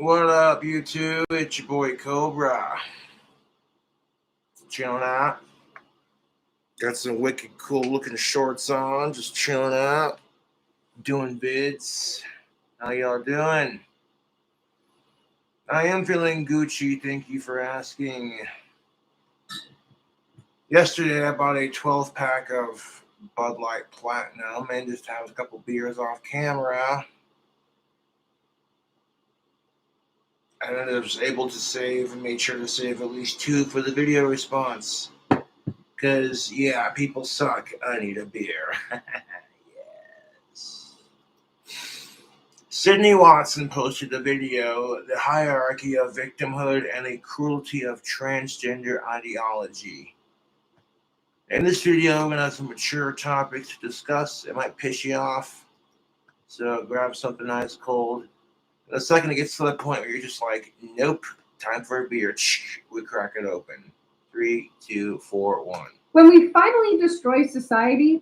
What up, YouTube? It's your boy Cobra. Chilling out. Got some wicked cool looking shorts on. Just chilling out. Doing vids. How y'all doing? I am feeling Gucci. Thank you for asking. Yesterday, I bought a 12 pack of Bud Light Platinum and just had a couple beers off camera. And I was able to save and made sure to save at least 2 for the video response. Because, yeah, people suck. I need a beer. Yes. Sydney Watson posted a video, The Hierarchy of Victimhood and the Cruelty of Transgender Ideology. In this video, I'm going to have some mature topics to discuss. It might piss you off. So grab something nice cold. In a second, it gets to the point where you're just like, nope, time for a beer. We crack it open. 3, 2, 4, 1. When we finally destroy society.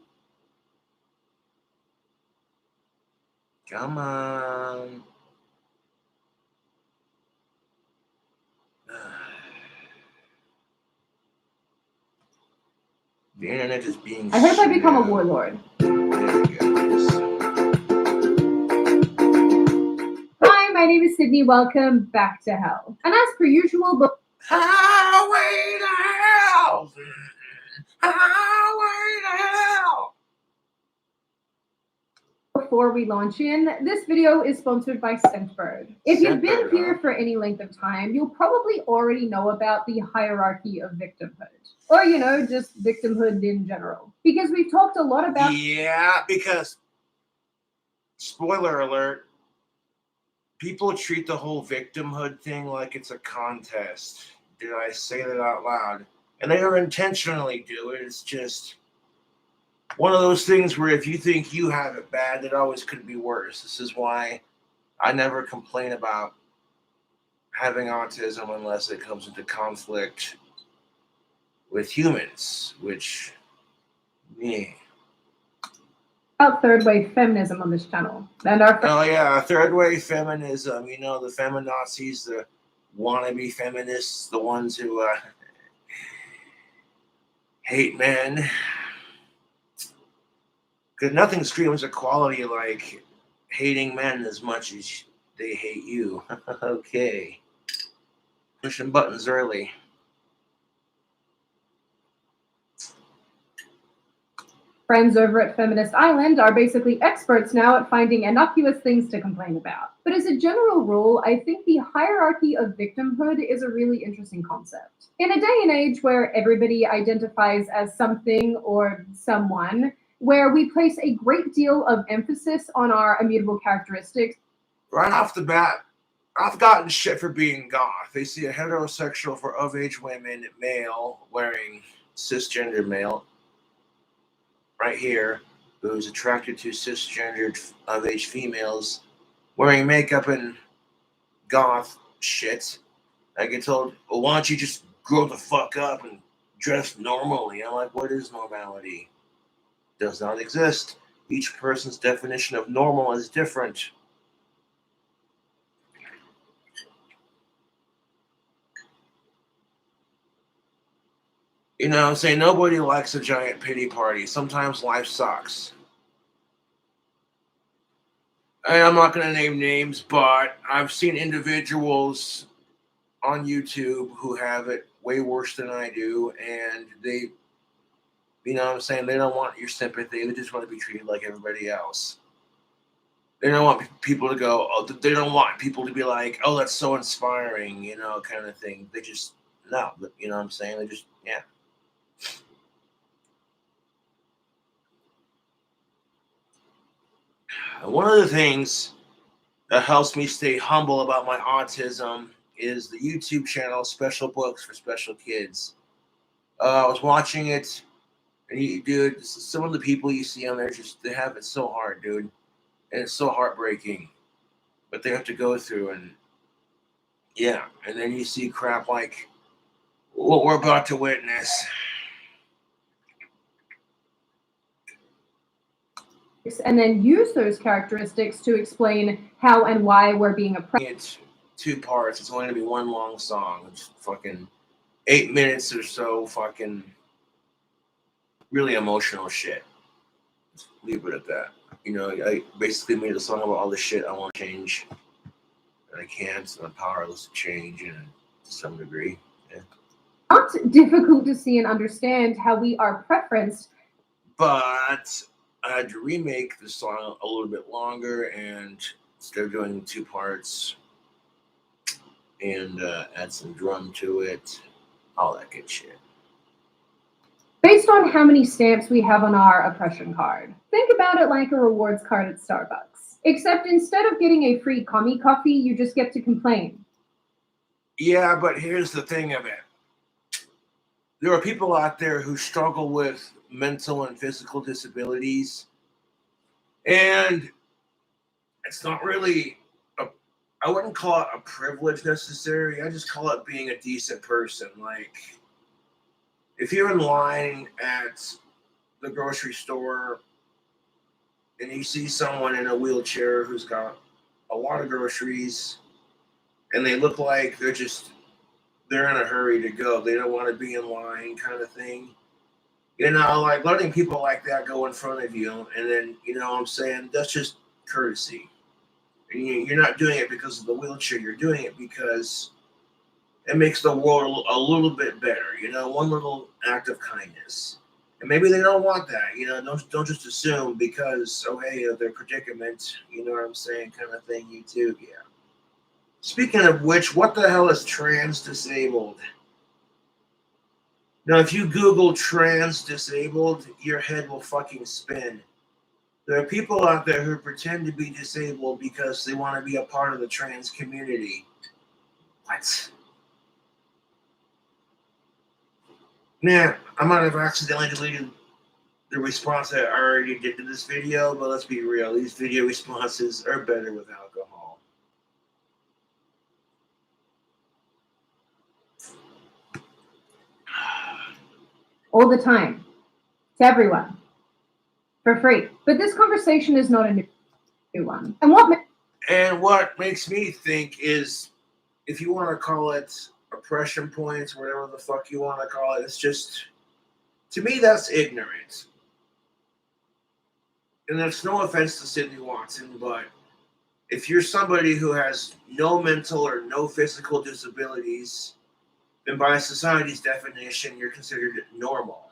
Come on. The internet is being. I hope I become a warlord. There we go. Hi, my name is Sydney. Welcome back to hell. And as per usual, Highway to hell! Highway to hell! before we launch in, this video is sponsored by Scentbird. If you've been here for any length of time, you'll probably already know about the hierarchy of victimhood. Or, just victimhood in general. Because we've talked a lot about... Yeah, because, spoiler alert, people treat the whole victimhood thing like it's a contest. Did I say that out loud? And they don't intentionally do it. It's just one of those things where if you think you have it bad, it always could be worse. This is why I never complain about having autism unless it comes into conflict with humans, which, yeah. About third wave feminism on this channel. And Third wave feminism, the feminazis, the wannabe feminists, the ones who hate men. Because nothing screams equality like hating men as much as they hate you. Okay. Pushing buttons early. Friends over at Feminist Island are basically experts now at finding innocuous things to complain about. But as a general rule, I think the hierarchy of victimhood is a really interesting concept. In a day and age where everybody identifies as something or someone, where we place a great deal of emphasis on our immutable characteristics. Right off the bat, I've gotten shit for being goth. They see a heterosexual for of-age women, male, wearing cisgender male, right here, who's attracted to cisgendered of-age females wearing makeup and goth shit. I get told, well, why don't you just grow the fuck up and dress normally? I'm like, what is normality? Does not exist. Each person's definition of normal is different. I'm saying nobody likes a giant pity party. Sometimes life sucks. I'm not going to name names, but I've seen individuals on YouTube who have it way worse than I do, and they, they don't want your sympathy. They just want to be treated like everybody else. They don't want people to go, oh, they don't want people to be like, oh, that's so inspiring, kind of thing. They just, no, They just, yeah. One of the things that helps me stay humble about my autism is the YouTube channel Special Books for Special Kids. I was watching it, and dude, some of the people you see on there, they have it so hard, dude. And it's so heartbreaking. But they have to go through, and yeah. And then you see crap like what we're about to witness. And then use those characteristics to explain how and why we're being oppressed. 2 parts. It's only gonna be one long song. It's fucking 8 minutes or so. Fucking really emotional shit. Just leave it at that. You know, I basically made a song about all the shit I want to change, and I can't. And I'm powerless to change, and to some degree. Yeah. Not difficult to see and understand how we are preferenced. But I had to remake the song a little bit longer, and instead of doing 2 parts, and add some drum to it, all that good shit. Based on how many stamps we have on our oppression card. Think about it like a rewards card at Starbucks. Except instead of getting a free commie coffee, you just get to complain. Yeah, but here's the thing of it. There are people out there who struggle with mental and physical disabilities, and it's not really I wouldn't call it a privilege necessarily. I just call it being a decent person. Like, if you're in line at the grocery store and you see someone in a wheelchair who's got a lot of groceries and they look like they're in a hurry to go, they don't want to be in line kind of thing. You know, like letting people like that go in front of you, and then, you know what I'm saying, that's just courtesy. And you're not doing it because of the wheelchair, you're doing it because it makes the world a little bit better, you know, one little act of kindness. And maybe they don't want that, you know, don't just assume because, oh, hey, their predicament, you know what I'm saying, kind of thing, you too, yeah. Speaking of which, what the hell is trans disabled? Now, if you Google trans disabled, your head will fucking spin. There are people out there who pretend to be disabled because they want to be a part of the trans community. What? Nah, I might have accidentally deleted the response I already did to this video, but let's be real, these video responses are better with alcohol. All the time. To everyone. For free. But this conversation is not a new one. And what makes me think is, if you want to call it oppression points, whatever the fuck you want to call it, it's just, to me, that's ignorant. And there's no offense to Sydney Watson, but if you're somebody who has no mental or no physical disabilities, then by society's definition, you're considered normal.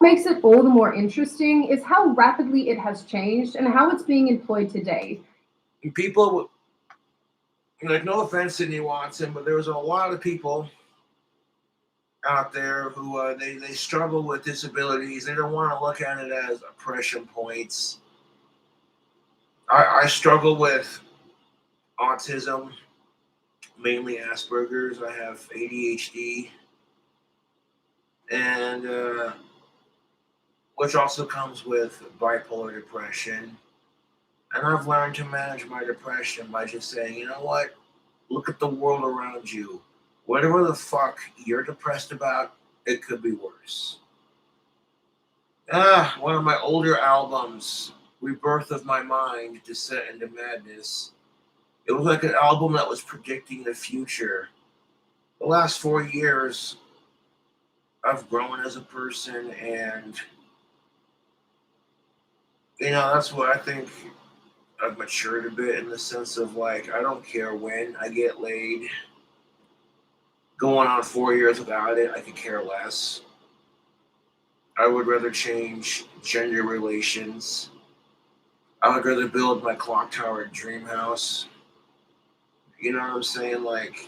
makes it all the more interesting is how rapidly it has changed and how it's being employed today. And people, like, no offense, Sydney Watson, but there was a lot of people out there who they struggle with disabilities. They don't want to look at it as oppression points. I struggle with autism, mainly Asperger's. I have ADHD, and which also comes with bipolar depression. And I've learned to manage my depression by just saying, you know what? Look at the world around you. Whatever the fuck you're depressed about, it could be worse. One of my older albums, Rebirth of My Mind, Descent into Madness. It was like an album that was predicting the future. The last 4 years, I've grown as a person, and, you know, that's what I think I've matured a bit, in the sense of, like, I don't care when I get laid. Going on 4 years without it, I could care less. I would rather change gender relations. I would rather build my clock tower dream house. You know what I'm saying? Like,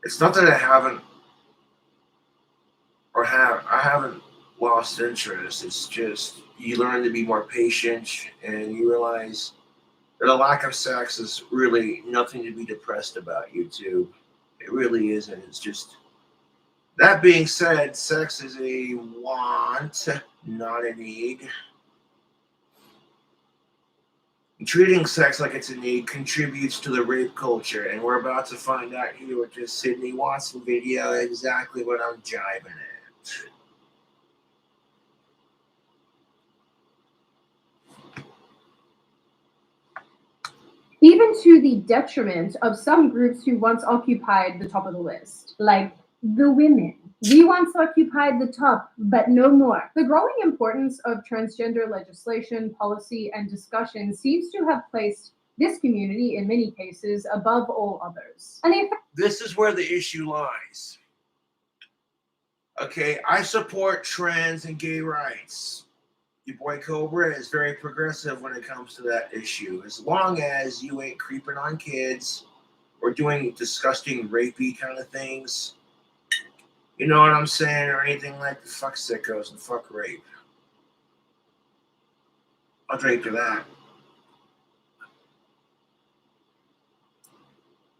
it's not that I haven't lost interest. It's just you learn to be more patient, and you realize that a lack of sex is really nothing to be depressed about, YouTube. It really isn't. It's just, that being said, sex is a want, not a need. And treating sex like it's a need contributes to the rape culture, and we're about to find out here with this Sydney Watson video exactly what I'm jiving at. even to the detriment of some groups who once occupied the top of the list, like the women. We once occupied the top, but no more. The growing importance of transgender legislation, policy, and discussion seems to have placed this community, in many cases, above all others. And this is where the issue lies. Okay, I support trans and gay rights. Your boy Cobra is very progressive when it comes to that issue. As long as you ain't creeping on kids or doing disgusting rapey kind of things, you know what I'm saying, or anything like the fuck sickos and fuck rape. I'll drink to that.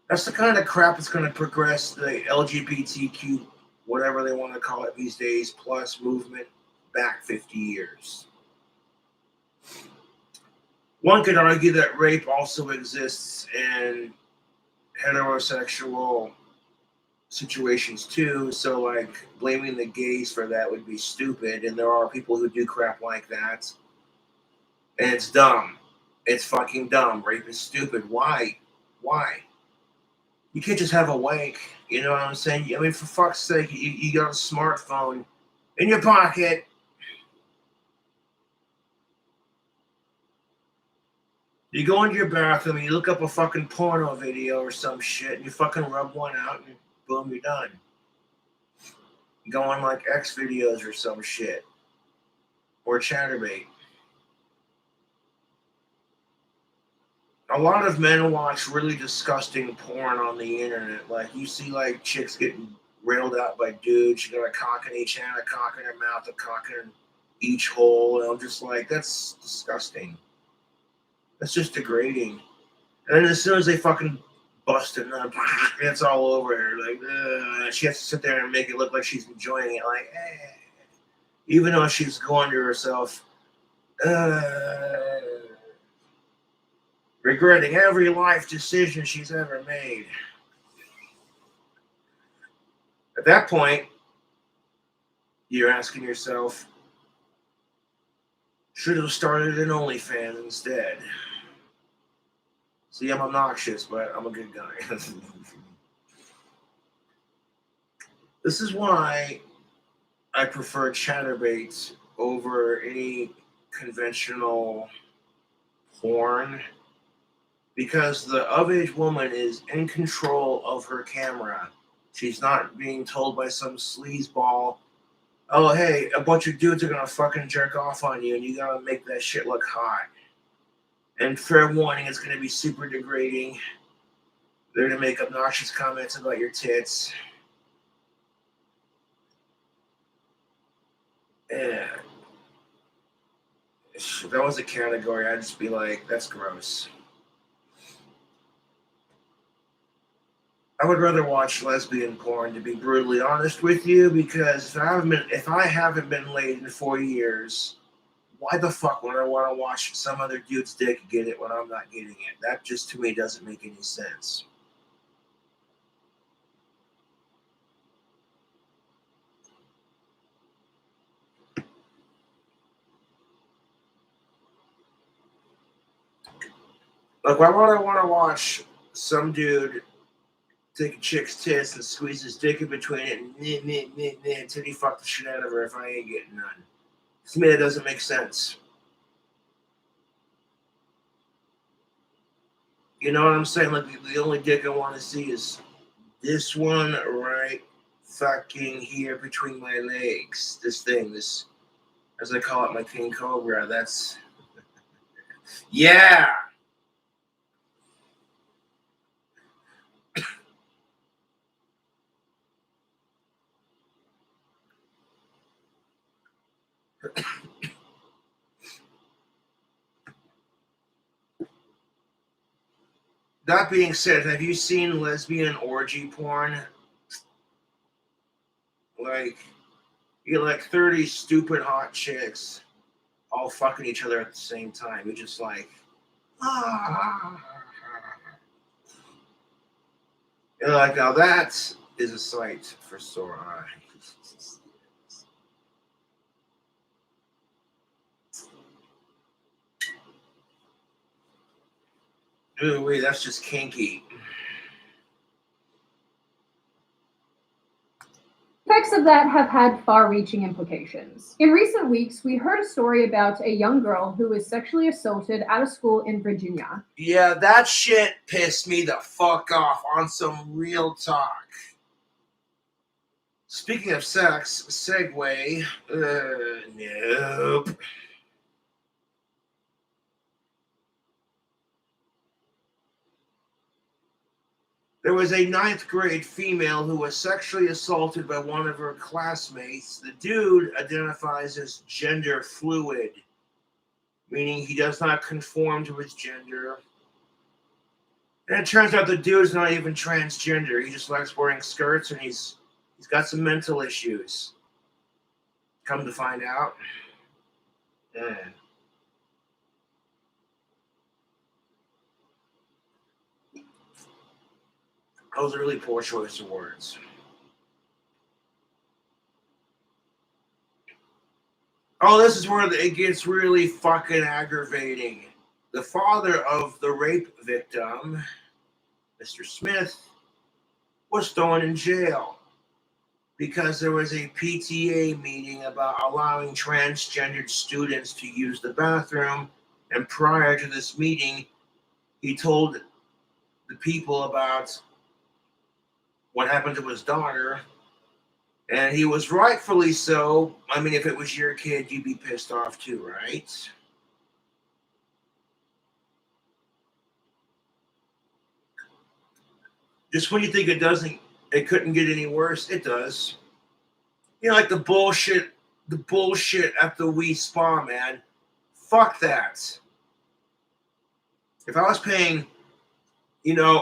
That's the kind of crap that's going to progress the LGBTQ, whatever they want to call it these days, plus movement back 50 years. One could argue that rape also exists in heterosexual situations too, so like blaming the gays for that would be stupid, and there are people who do crap like that, and it's dumb. It's fucking dumb. Rape is stupid. Why? You can't just have a wank, you know what I'm saying? I mean, for fuck's sake, you got a smartphone in your pocket. You go into your bathroom and you look up a fucking porno video or some shit, and you fucking rub one out, and boom, you're done. You go on like X videos or some shit, or Chatterbait. A lot of men watch really disgusting porn on the internet. Like, you see like chicks getting railed out by dudes. You got a cock in each hand, a cock in her mouth, a cock in each hole. And I'm just like, that's disgusting. That's just degrading. And then as soon as they fucking bust it, it's all over her. Like, she has to sit there and make it look like she's enjoying it. Like, even though she's going to herself, regretting every life decision she's ever made. At that point, you're asking yourself, should have started an OnlyFans instead. See, I'm obnoxious, but I'm a good guy. This is why I prefer Chatterbait over any conventional porn, because the of-age woman is in control of her camera. She's not being told by some sleazeball, oh, hey, a bunch of dudes are gonna fucking jerk off on you and you gotta make that shit look hot. And fair warning, it's gonna be super degrading. They're gonna make obnoxious comments about your tits. Yeah. If that was a category, I'd just be like, that's gross. I would rather watch lesbian porn, to be brutally honest with you, because if I haven't been laid in 4 years, why the fuck would I want to watch some other dude's dick get it when I'm not getting it? That just, to me, doesn't make any sense. Like, why would I want to watch some dude take a chick's tits and squeeze his dick in between it and until he fuck the shit out of her if I ain't getting none? To me, that doesn't make sense. You know what I'm saying? Like, the only dick I want to see is this one right fucking here between my legs. This thing, this, as I call it, my king cobra. That's, yeah. That being said, have you seen lesbian orgy porn? Like, you get like 30 stupid hot chicks all fucking each other at the same time. You're just like, You're like, now that is a sight for sore eyes. Ooh, wait, that's just kinky. Effects of that have had far-reaching implications. In recent weeks, we heard a story about a young girl who was sexually assaulted at a school in Virginia. Yeah, that shit pissed me the fuck off on some real talk. Speaking of sex, segue. Nope. There was a 9th grade female who was sexually assaulted by one of her classmates. The dude identifies as gender fluid, meaning he does not conform to his gender. And it turns out the dude's not even transgender. He just likes wearing skirts, and he's got some mental issues. Come to find out. Yeah. That was a really poor choice of words. Oh, this is where it gets really fucking aggravating. The father of the rape victim, Mr. Smith, was thrown in jail because there was a PTA meeting about allowing transgendered students to use the bathroom. And prior to this meeting, he told the people about what happened to his daughter. And he was rightfully so. I mean, if it was your kid, you'd be pissed off too, right? Just when you think it couldn't get any worse, it does. You know, like the bullshit at the Wii Spa, man. Fuck that. If I was paying,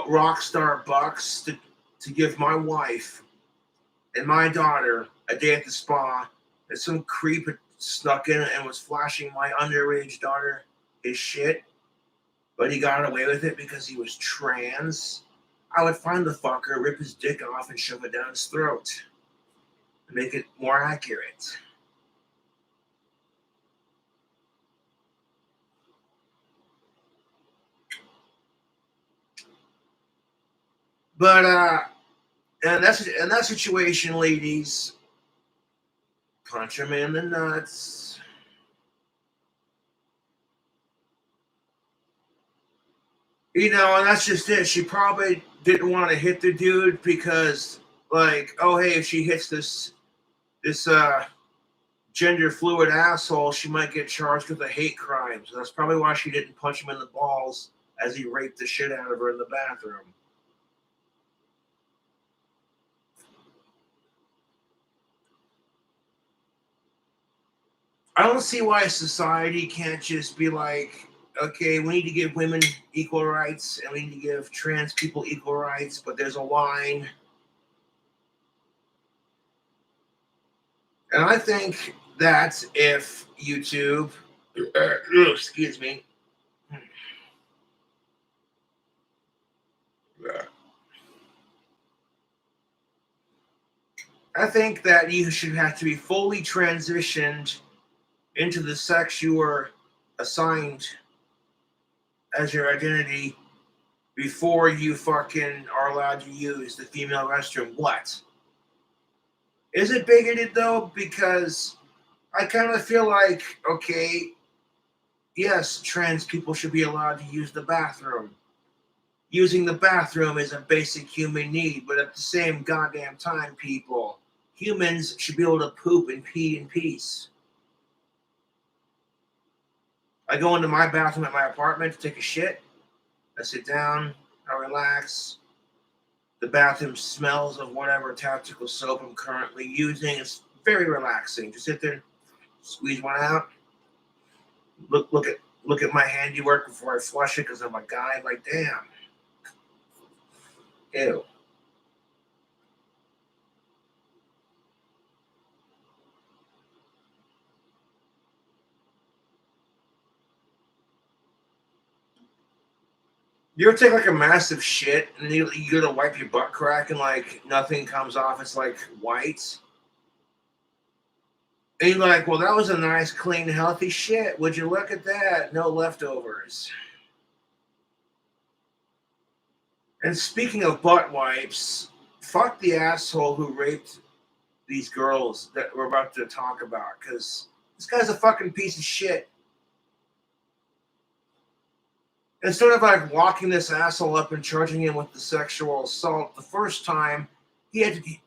rock star bucks to give my wife and my daughter a day at the spa, and some creep had snuck in and was flashing my underage daughter his shit, but he got away with it because he was trans, I would find the fucker, rip his dick off, and shove it down his throat to make it more accurate. But in that situation, ladies, punch him in the nuts. And that's just it. She probably didn't want to hit the dude because, like, oh hey, if she hits this gender fluid asshole, she might get charged with a hate crime. So that's probably why she didn't punch him in the balls as he raped the shit out of her in the bathroom. I don't see why society can't just be like, okay, we need to give women equal rights and we need to give trans people equal rights, but there's a line. And I think that if YouTube, excuse me, I think that you should have to be fully transitioned into the sex you were assigned as your identity before you fucking are allowed to use the female restroom. What? Is it bigoted though? Because I kind of feel like, okay, yes, trans people should be allowed to use the bathroom. Using the bathroom is a basic human need, but at the same goddamn time, people, humans should be able to poop and pee in peace. I go into my bathroom at my apartment to take a shit. I sit down, I relax. The bathroom smells of whatever tactical soap I'm currently using. It's very relaxing. Just sit there, squeeze one out. Look at my handiwork before I flush it because I'm a guy. I'm like, damn. Ew. You ever take like a massive shit and you go to wipe your butt crack and like nothing comes off? It's like white. And you're like, well, that was a nice, clean, healthy shit. Would you look at that? No leftovers. And speaking of butt wipes, fuck the asshole who raped these girls that we're about to talk about, because this guy's a fucking piece of shit. Instead of like locking this asshole up and charging him with the sexual assault the first time, he had to be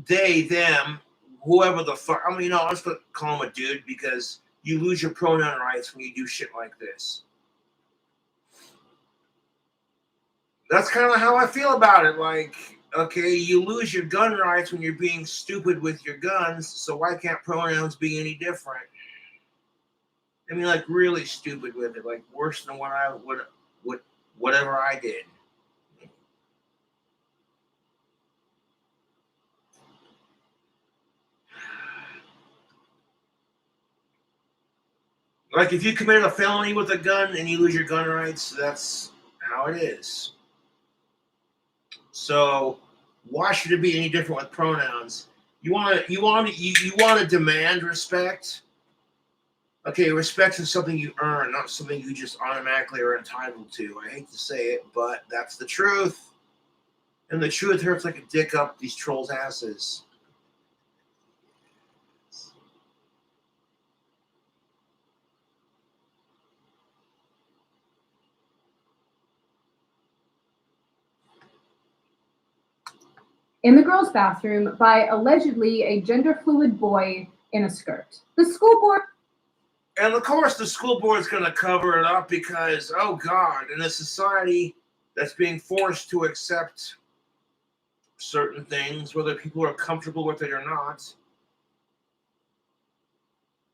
they, them, whoever the fuck. I mean, I'm just gonna call him a dude because you lose your pronoun rights when you do shit like this. That's kind of how I feel about it. Like, okay, you lose your gun rights when you're being stupid with your guns, so why can't pronouns be any different? I mean, like, really stupid with it, like worse than what I would whatever I did. Like, if you committed a felony with a gun and you lose your gun rights, that's how it is. So, why should it be any different with pronouns? You want to demand respect. Okay, respect is something you earn, not something you just automatically are entitled to. I hate to say it, but that's the truth. And the truth hurts like a dick up these trolls' asses. In the girls' bathroom by allegedly a gender-fluid boy in a skirt. The school board... And of course the school board's going to cover it up because, oh God, in a society that's being forced to accept certain things, whether people are comfortable with it or not,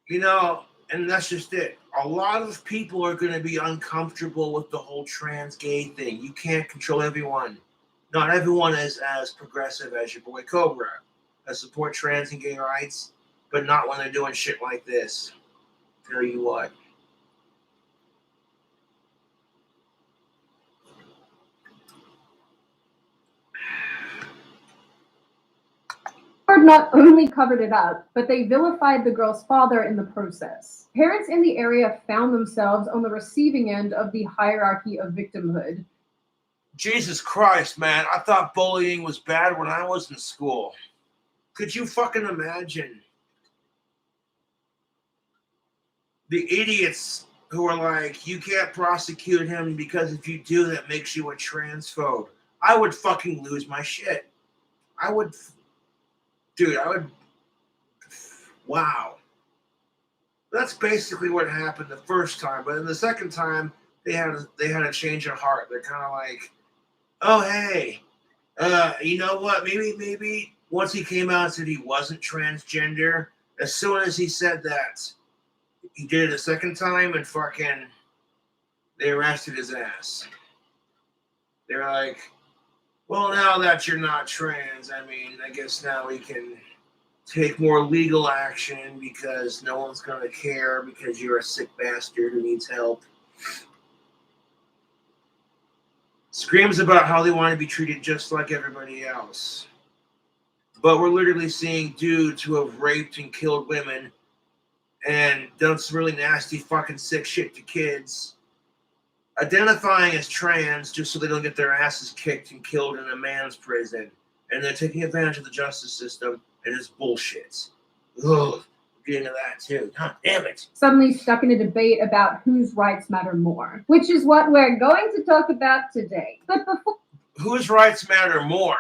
and that's just it. A lot of people are going to be uncomfortable with the whole trans gay thing. You can't control everyone. Not everyone is as progressive as your boy Cobra. I support trans and gay rights, but not when they're doing shit like this. Tell you what. Not only covered it up, but they vilified the girl's father in the process. Parents in the area found themselves on the receiving end of the hierarchy of victimhood. Jesus Christ, man. I thought bullying was bad when I was in school. Could you fucking imagine the idiots who are like, you can't prosecute him because if you do, that makes you a transphobe? I would fucking lose my shit. I would. Wow. That's basically what happened the first time. But in the second time, they had a change of heart. They're kind of like, oh, hey, you know what? Maybe once he came out and said he wasn't transgender, as soon as he said that, he did it a second time and fucking they arrested his ass. They're like, well, now that you're not trans, I mean, I guess now we can take more legal action because no one's going to care because you're a sick bastard who needs help. Screams about how they want to be treated just like everybody else. But we're literally seeing dudes who have raped and killed women and done some really nasty fucking sick shit to kids identifying as trans just so they don't get their asses kicked and killed in a man's prison. And they're taking advantage of the justice system. And it's bullshit. Ugh, get into that too. God damn it. Suddenly stuck in a debate about whose rights matter more, which is what we're going to talk about today. But before... Whose rights matter more?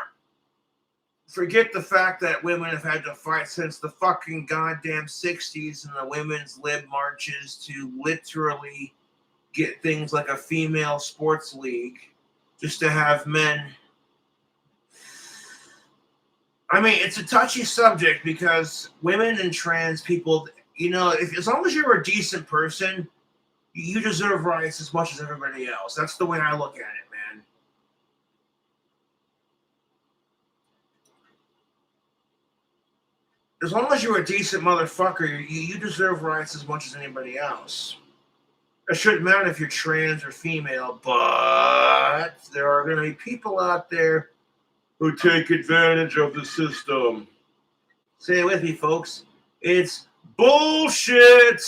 Forget the fact that women have had to fight since the fucking goddamn 60s and the women's lib marches to literally get things like a female sports league just to have men. I mean, it's a touchy subject because women and trans people, as long as you're a decent person, you deserve rights as much as everybody else. That's the way I look at it, man. As long as you're a decent motherfucker, you deserve rights as much as anybody else. It shouldn't matter if you're trans or female, but there are going to be people out there who take advantage of the system. Say it with me, folks. It's bullshit.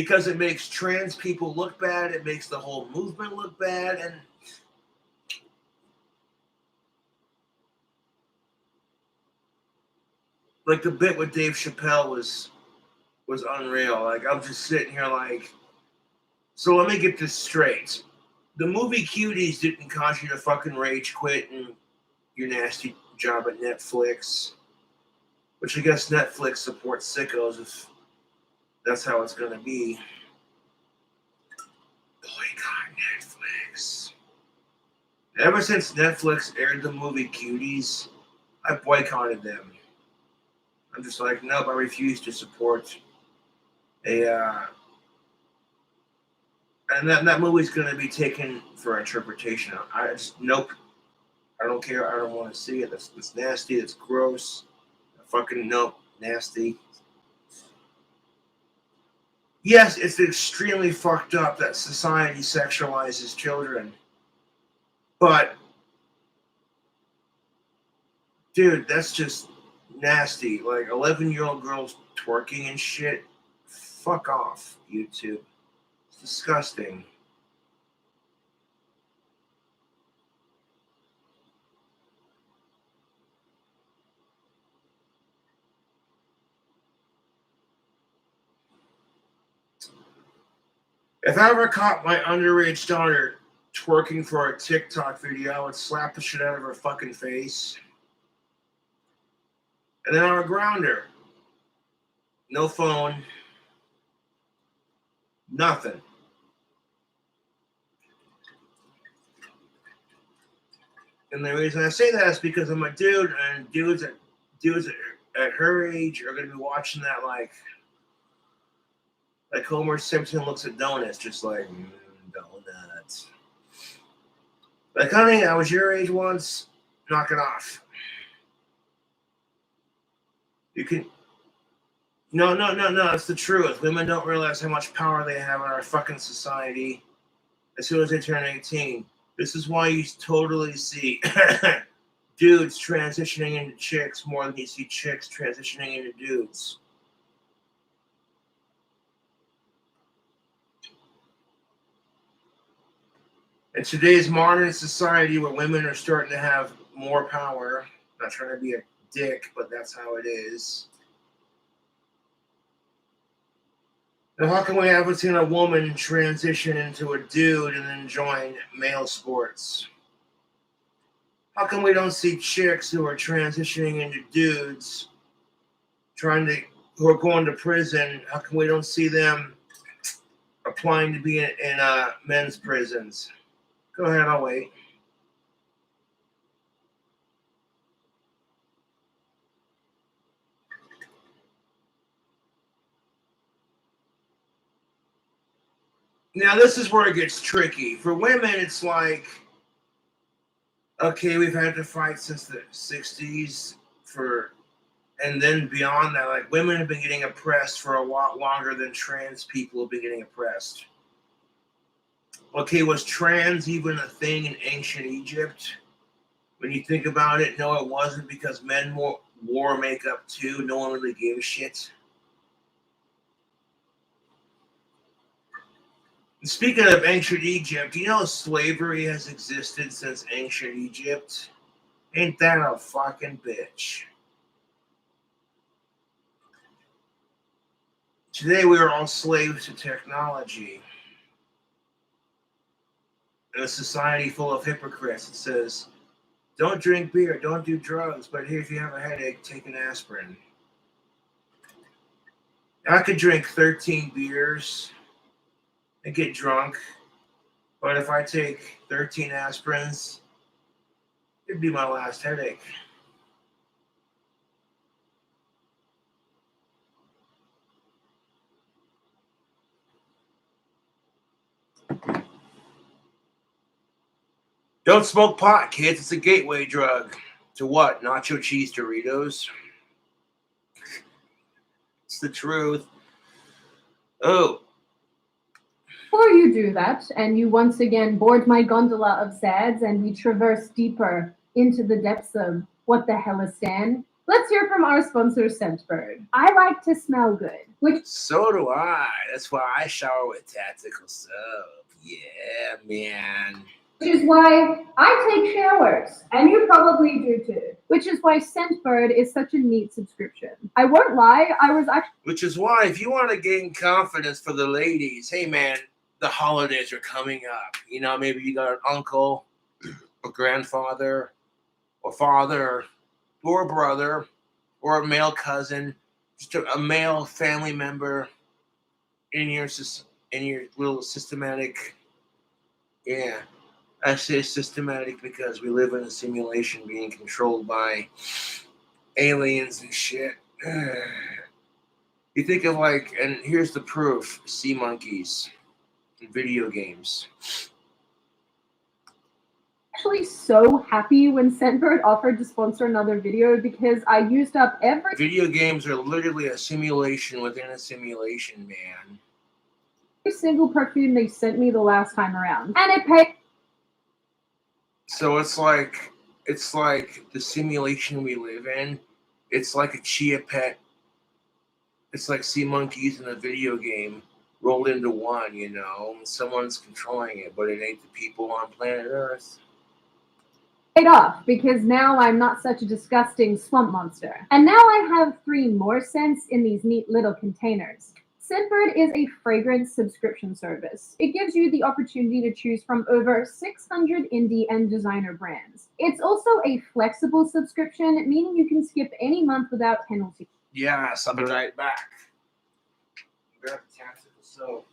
because it makes trans people look bad. It makes the whole movement look bad. And like the bit with Dave Chappelle was unreal. Like I'm just sitting here like, so let me get this straight. The movie Cuties didn't cause you to fucking rage quit and your nasty job at Netflix, which I guess Netflix supports sickos if that's how it's gonna be. Boycott Netflix. Ever since Netflix aired the movie Cuties, I boycotted them. I'm just like, nope, I refuse to support a and that movie's gonna be taken for interpretation. I just nope. I don't care. I don't want to see it. That's nasty. That's gross. Fucking nope. Nasty. Yes, it's extremely fucked up that society sexualizes children. But dude, that's just nasty. Like 11-year-old girls twerking and shit. Fuck off, YouTube. It's disgusting. If I ever caught my underage daughter twerking for a TikTok video, I would slap the shit out of her fucking face. And then I would ground her. No phone. Nothing. And the reason I say that is because I'm a dude, and dudes at her age are going to be watching that like Homer Simpson looks at donuts, just like donuts. Like, honey, I was your age once. Knock it off. You can. No. It's the truth. Women don't realize how much power they have in our fucking society as soon as they turn 18. This is why you totally see dudes transitioning into chicks more than you see chicks transitioning into dudes. In today's modern society where women are starting to have more power, not trying to be a dick, but that's how it is. Now, how come we haven't seen a woman transition into a dude and then join male sports? How come we don't see chicks who are transitioning into dudes, who are going to prison? How come we don't see them applying to be in men's prisons? Go ahead, I'll wait. Now, this is where it gets tricky. For women, it's like, okay, we've had to fight since the 60s and then beyond that, like women have been getting oppressed for a lot longer than trans people have been getting oppressed. Okay, was trans even a thing in ancient Egypt? When you think about it, no, it wasn't, because men wore makeup too. No one really gave a shit. Speaking of ancient Egypt, you know slavery has existed since ancient Egypt? Ain't that a fucking bitch? Today we are all slaves to technology. In a society full of hypocrites, it says, don't drink beer, don't do drugs, but here, if you have a headache, take an aspirin. I could drink 13 beers and get drunk, but if I take 13 aspirins, it'd be my last headache. Don't smoke pot, kids. It's a gateway drug. To what? Nacho cheese Doritos? It's the truth. Oh. Before you do that, and you once again board my gondola of sads, and we traverse deeper into the depths of what the hell is Stan, Let's hear from our sponsor, Scentbird. I like to smell good, which So do I. That's why I shower with tactical soap. Yeah, man. is why I take showers, and you probably do too. Which is why Scentbird is such a neat subscription. I won't lie, I was actually Which is why, if you want to gain confidence for the ladies, hey man, the holidays are coming up. You know, maybe you got an uncle, a grandfather, or father, or a brother, or a male cousin, just a male family member in your little systematic. Yeah, I say systematic because we live in a simulation being controlled by aliens and shit. You think of like, and here's the proof: sea monkeys in video games. so happy when Scentbird offered to sponsor another video because I used up every Video games are literally a simulation within a simulation, man. single perfume they sent me the last time around. And it paid. So it's like the simulation we live in. It's like a chia pet. It's like sea monkeys in a video game rolled into one, you know. Someone's controlling it, but it ain't the people on planet Earth. Paid off because now I'm not such a disgusting swamp monster. And now I have 3 more scents in these neat little containers. Scentbird is a fragrance subscription service. It gives you the opportunity to choose from over 600 indie and designer brands. It's also a flexible subscription, meaning you can skip any month without penalty. Yes, I'll be right back. Grab the tactical soap.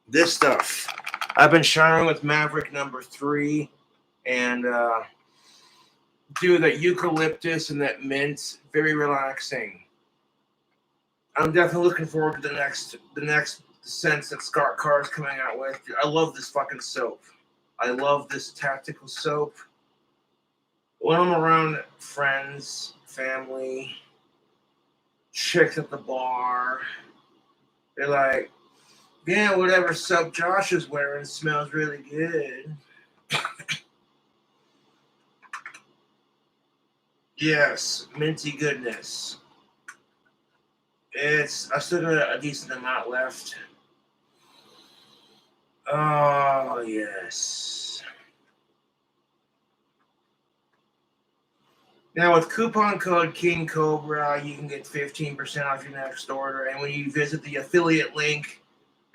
This stuff. I've been showering with Maverick number 3, and that eucalyptus and that mint. Very relaxing. I'm definitely looking forward to the next scents that Scott Carr is coming out with. I love this fucking soap. I love this tactical soap. When I'm around friends, family, chicks at the bar, they're like, yeah, whatever soap Josh is wearing smells really good. Yes, minty goodness. I still got a decent amount left. Oh, yes. Now, with coupon code King Cobra, you can get 15% off your next order. And when you visit the affiliate link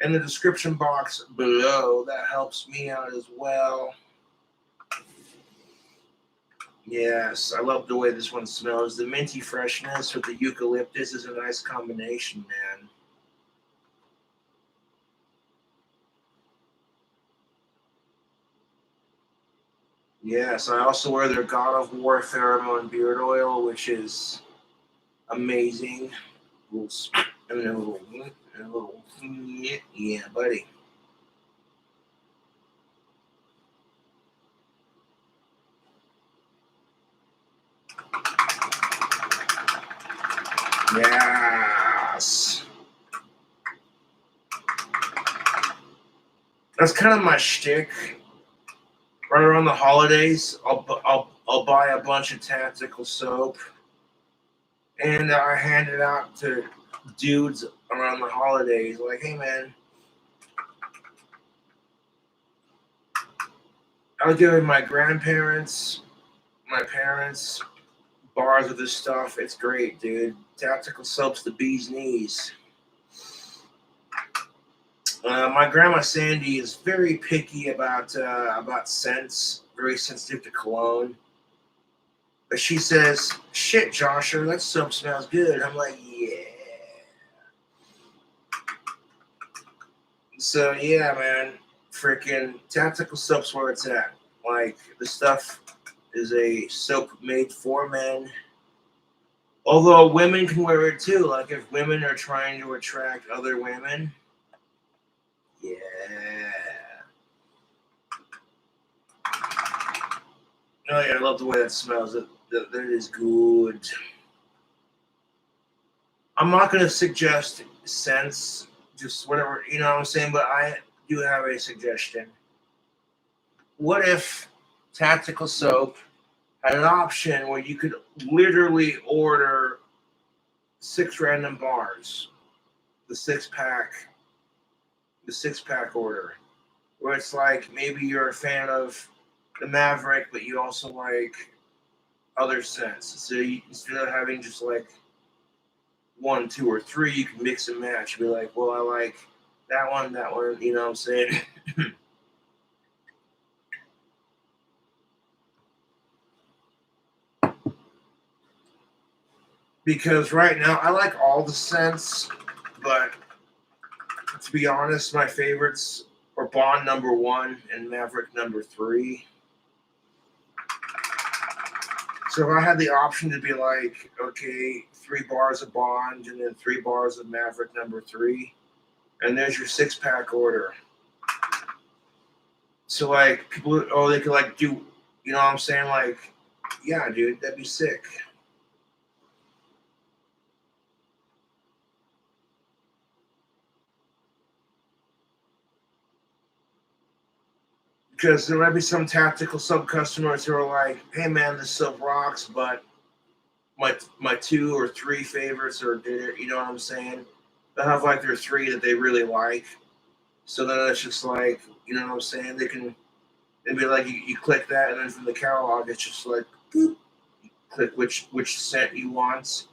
in the description box below, that helps me out as well. Yes, I love the way this one smells. The minty freshness with the eucalyptus is a nice combination, man. Yes, I also wear their God of War pheromone beard oil, which is amazing. Yeah, buddy. Yes. That's kind of my shtick. Right around the holidays, I'll buy a bunch of tactical soap, and I hand it out to dudes around the holidays. Like, hey man, I was giving my grandparents, my parents, bars of this stuff. It's great, dude. Tactical soap's the bee's knees. My grandma Sandy is very picky about scents, very sensitive to cologne. But she says, "Shit, Joshua, that soap smells good." I'm like, "Yeah." So yeah, man, freaking tactical soap's where it's at. Like, the stuff is a soap made for men. Although women can wear it too. Like, if women are trying to attract other women. Yeah. Oh yeah, I love the way that smells. That is good. I'm not going to suggest scents, just whatever, you know what I'm saying? But I do have a suggestion. What if Tactical Soap had an option where you could literally order 6 random bars, the six pack order, where it's like maybe you're a fan of the Maverick, but you also like other scents. So instead of having just like 1, 2, or 3, you can mix and match. Be like, well, I like that one, you know what I'm saying? Because right now I like all the scents, but to be honest, my favorites are Bond number 1 and Maverick number 3. So if I had the option to be like, okay, 3 bars of Bond and then 3 bars of Maverick number 3, and there's your 6-pack order. So like people, they could like do, you know what I'm saying? Like, yeah, dude, that'd be sick. Because there might be some Tactical Soap customers who are like, hey man, this soap rocks, but my 2 or 3 favorites are, you know what I'm saying? They have like their 3 that they really like. So then it's just like, you know what I'm saying? They'd be like, you click that, and then from the catalog, it's just like, boop, click which scent you want.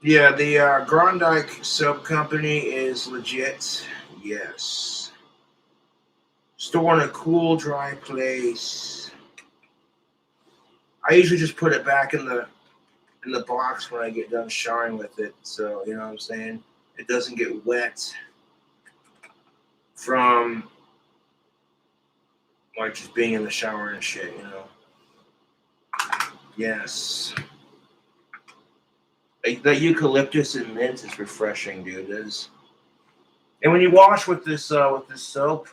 Yeah, the Grondike Soap Company is legit. Yes. Store in a cool, dry place. I usually just put it back in the box when I get done showering with it. So, you know what I'm saying? It doesn't get wet from like just being in the shower and shit, you know? Yes. That eucalyptus and mint is refreshing, dude. It is. And when you wash with this soap,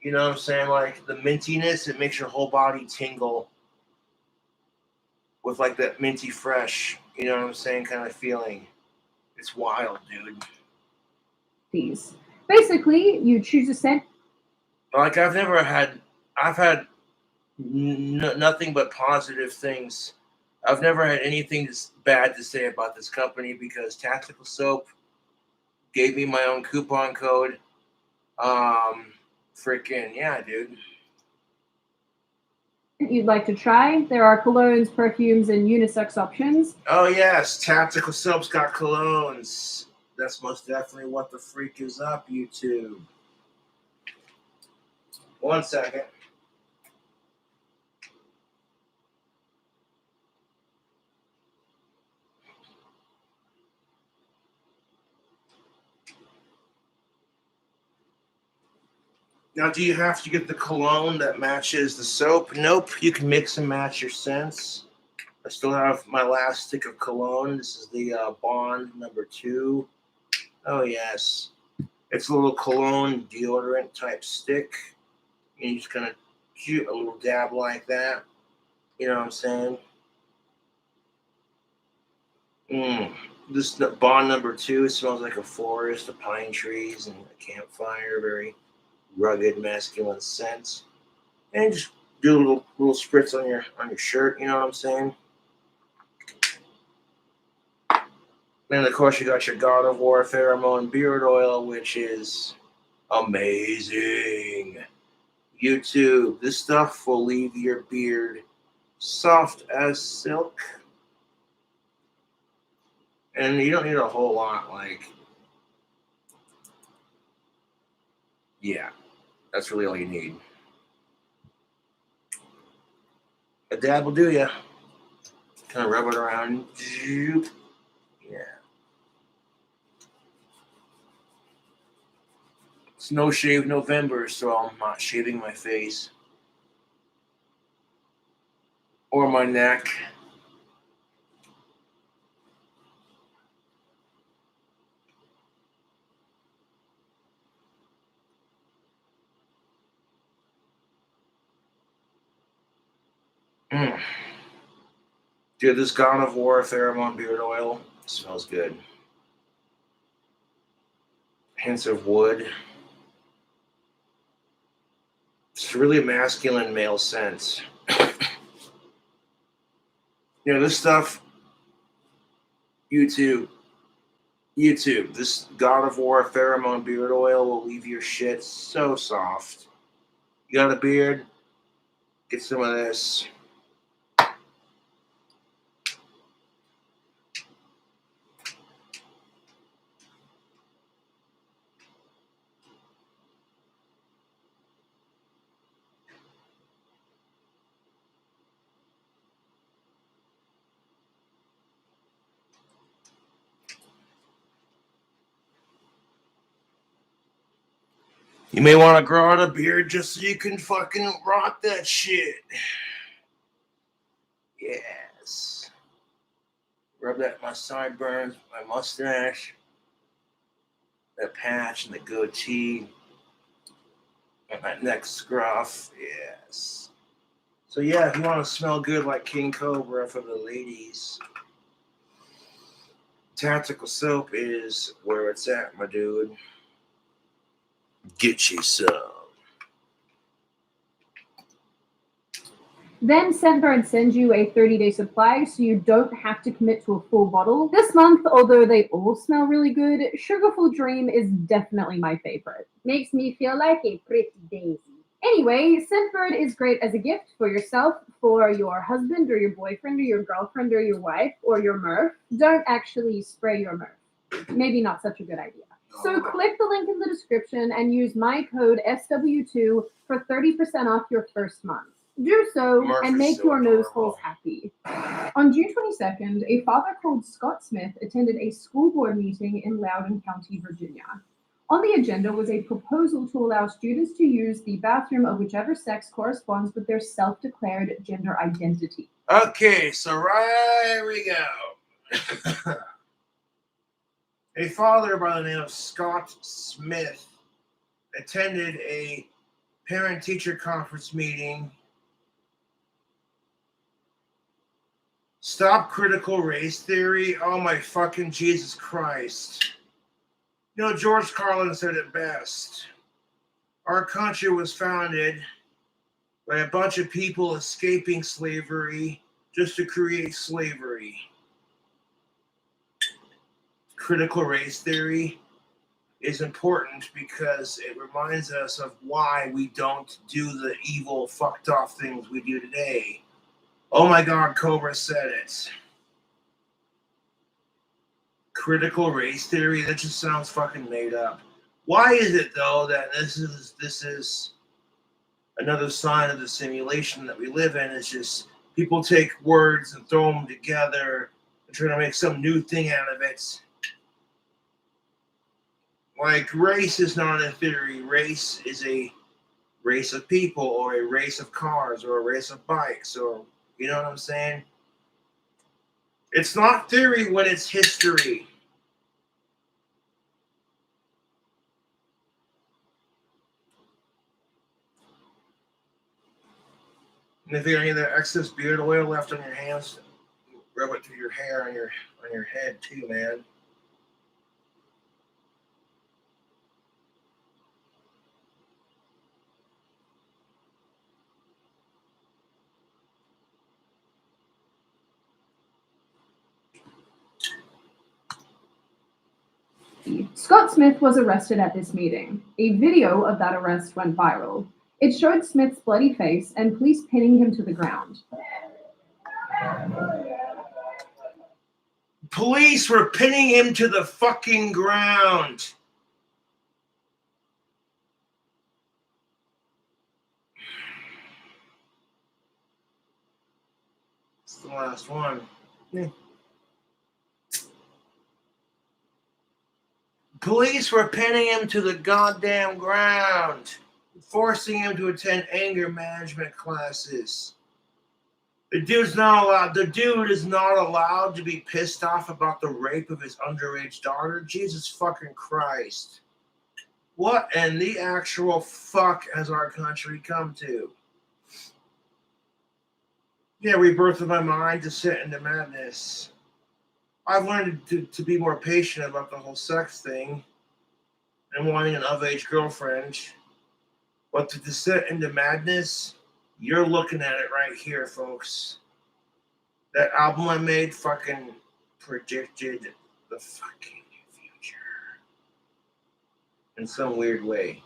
you know what I'm saying? Like the mintiness, it makes your whole body tingle with like that minty fresh, you know what I'm saying, kind of feeling. It's wild, dude. These. Basically, you choose a scent. Like I've had nothing but positive things. I've never had anything bad to say about this company because Tactical Soap gave me my own coupon code. Freaking yeah, dude. You'd like to try. There are colognes, perfumes, and unisex options. Oh yes, Tactical Soap's got colognes. That's most definitely what the freak is up, YouTube. 1 second. Now, do you have to get the cologne that matches the soap? Nope. You can mix and match your scents. I still have my last stick of cologne. This is the Bond number 2. Oh, yes. It's a little cologne deodorant type stick. And you just kind of shoot a little dab like that. You know what I'm saying? This Bond number 2 smells like a forest of pine trees and a campfire. Very rugged, masculine scent. And just do a little spritz on your shirt, you know what I'm saying? And of course you got your God of War pheromone beard oil, which is amazing. YouTube, this stuff will leave your beard soft as silk. And you don't need a whole lot, like, yeah, that's really all you need. A dab will do ya. Kind of rub it around. Yeah. It's No Shave November, so I'm not shaving my face or my neck. Mm. Dude, this God of War pheromone beard oil smells good. Hints of wood. It's really masculine male scent. You know, this stuff, YouTube, this God of War pheromone beard oil will leave your shit so soft. You got a beard? Get some of this. You may want to grow out a beard just so you can fucking rock that shit. Yes. Rub that in my sideburns, my mustache, that patch and the goatee, and my neck scruff. Yes. So yeah, if you want to smell good like King Cobra for the ladies, Tactical Soap is where it's at, my dude. Get you some. Then Scentbird sends you a 30-day supply so you don't have to commit to a full bottle. This month, although they all smell really good, Sugarful Dream is definitely my favorite. Makes me feel like a pretty daisy. Anyway, Scentbird is great as a gift for yourself, for your husband or your boyfriend or your girlfriend or your wife or your Murph. Don't actually spray your Murph. Maybe not such a good idea. So click the link in the description and use my code SW2 for 30% off your first month. Do so and make your nose holes happy. On June 22nd, a father called Scott Smith attended a school board meeting in Loudoun County, Virginia. On the agenda was a proposal to allow students to use the bathroom of whichever sex corresponds with their self-declared gender identity. Okay, so right we go. A father by the name of Scott Smith attended a parent-teacher conference meeting. Stop critical race theory. Oh my fucking Jesus Christ. You know, George Carlin said it best. Our country was founded by a bunch of people escaping slavery just to create slavery. Critical race theory is important because it reminds us of why we don't do the evil, fucked off things we do today. Oh my God, Cobra said it. Critical race theory, that just sounds fucking made up. Why is it though that this is another sign of the simulation that we live in? It's just people take words and throw them together and try to make some new thing out of it. Like, race is not a theory. Race is a race of people or a race of cars or a race of bikes, or, you know what I'm saying? It's not theory when it's history. And if you got any of that excess beard oil left on your hands, rub it through your hair on your head too, man. Scott Smith was arrested at this meeting. A video of that arrest went viral. It showed Smith's bloody face and police pinning him to the ground. Police were pinning him to the fucking ground. It's the last one. Yeah. Police were pinning him to the goddamn ground, forcing him to attend anger management classes. The dude is not allowed to be pissed off about the rape of his underage daughter. Jesus fucking Christ. What in the actual fuck has our country come to? Yeah, rebirth of my mind, descent into madness. I've learned to be more patient about the whole sex thing and wanting an of-age girlfriend. But the descent into madness, you're looking at it right here, folks. That album I made fucking predicted the fucking future in some weird way.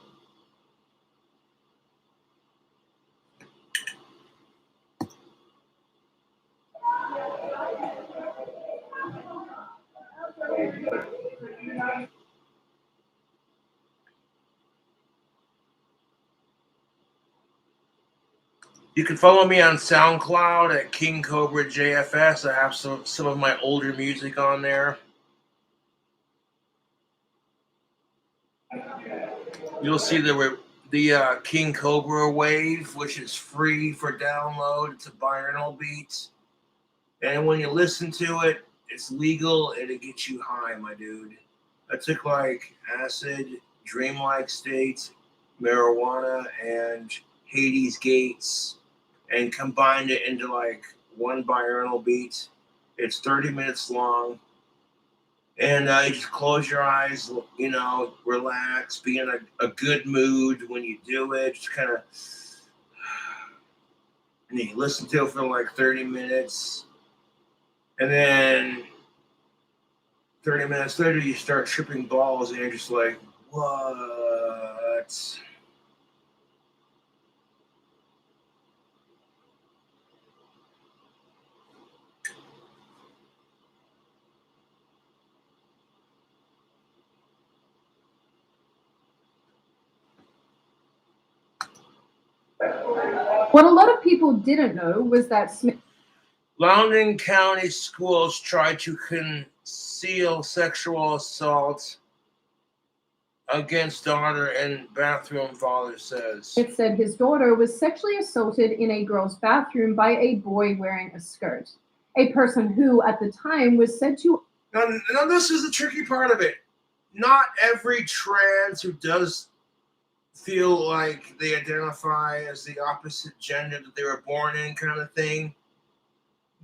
You can follow me on SoundCloud at King Cobra JFS. I have some of my older music on there. You'll see the King Cobra wave, which is free for download. It's a binaural beat, and when you listen to it, it's legal and it gets you high, my dude. I took like acid, dreamlike state, marijuana, and Hades Gates, and combined it into like one binaural beat. It's 30 minutes long. And you just close your eyes, relax, be in a good mood when you do it. Just kind of, and then you listen to it for like 30 minutes. And then 30 minutes later, you start tripping balls and you're just like, what? What a lot of people didn't know was that Loudoun County schools try to conceal sexual assault against daughter and bathroom, father says. It said his daughter was sexually assaulted in a girl's bathroom by a boy wearing a skirt. A person who, at the time, was said to... Now this is the tricky part of it. Not every trans who does feel like they identify as the opposite gender that they were born in kind of thing,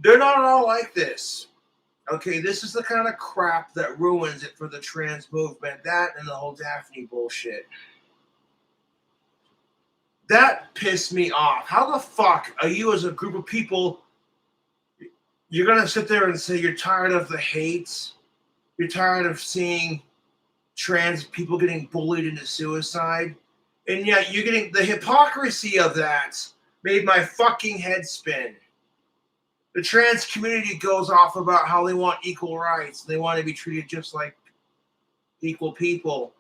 they're not all like this. Okay, this is the kind of crap that ruins it for the trans movement. That and the whole Daphne bullshit. That pissed me off. How the fuck are you as a group of people, you're going to sit there and say you're tired of the hate? You're tired of seeing trans people getting bullied into suicide? And yet you're getting the hypocrisy of that made my fucking head spin. The trans community goes off about how they want equal rights. They want to be treated just like equal people.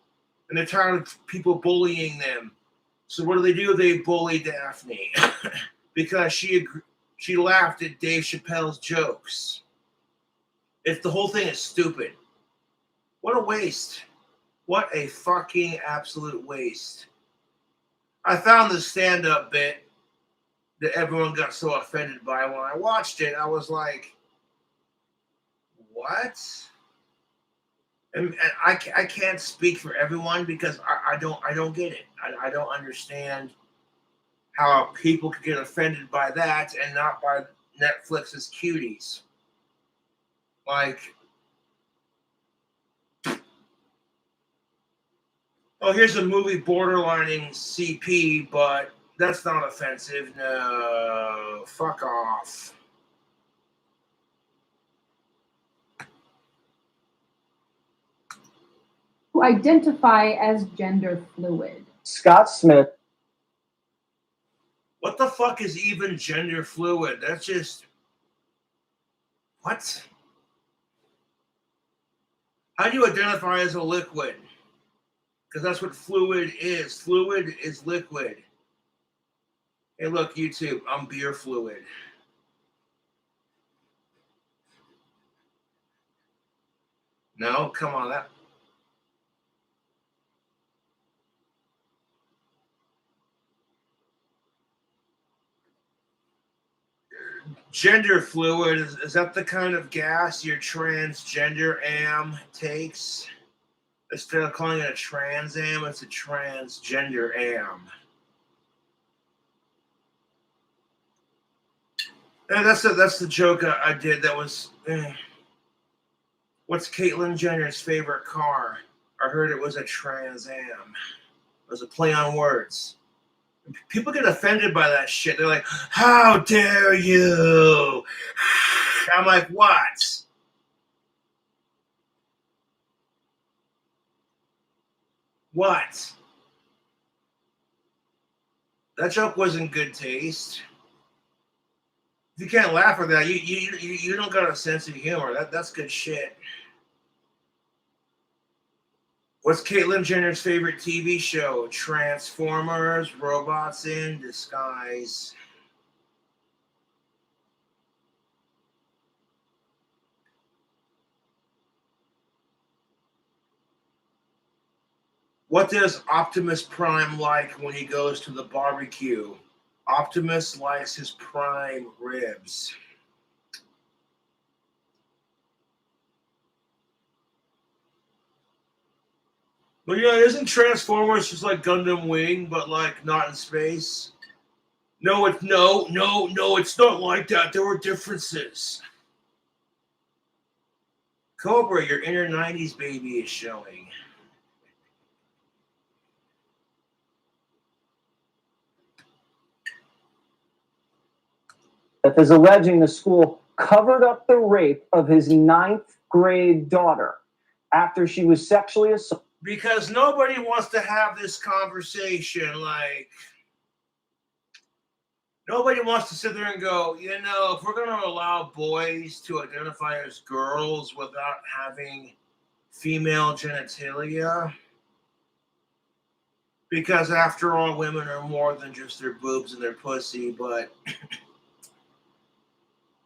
And they're tired of people bullying them. So what do? They bully Daphne because she laughed at Dave Chappelle's jokes. The whole thing is stupid. What a waste. What a fucking absolute waste. I found the stand-up bit that everyone got so offended by. When I watched it, I was like, what? And I can't speak for everyone because I don't get it. I don't understand how people could get offended by that and not by Netflix's cuties. Like, oh, here's a movie borderlining CP, but that's not offensive. No, fuck off. who identify as gender fluid. Scott Smith. What the fuck is even gender fluid? That's just... What? How do you identify as a liquid? Because that's what fluid is. Fluid is liquid. Hey, look, YouTube, I'm beer fluid. No, come on, that... Gender fluid, is that the kind of gas your transgender am takes? Instead of calling it a trans am, it's a transgender am. And that's the joke I did. That was, what's Caitlyn Jenner's favorite car? I heard it was a Trans Am. It was a play on words. People get offended by that shit. They're like, "How dare you?" I'm like, "What? What?" That joke wasn't good taste. If you can't laugh at that, you don't got a sense of humor. That's good shit. What's Caitlyn Jenner's favorite TV show? Transformers, Robots in Disguise. What does Optimus Prime like when he goes to the barbecue? Optimus likes his prime ribs. But yeah, isn't Transformers just like Gundam Wing, but like not in space? No, it's not like that. There were differences. Cobra, your inner 90s baby is showing. Is alleging the school covered up the rape of his 9th grade daughter after she was sexually assaulted. Because nobody wants to have this conversation. Like, nobody wants to sit there and go, if we're going to allow boys to identify as girls without having female genitalia, because after all, women are more than just their boobs and their pussy. But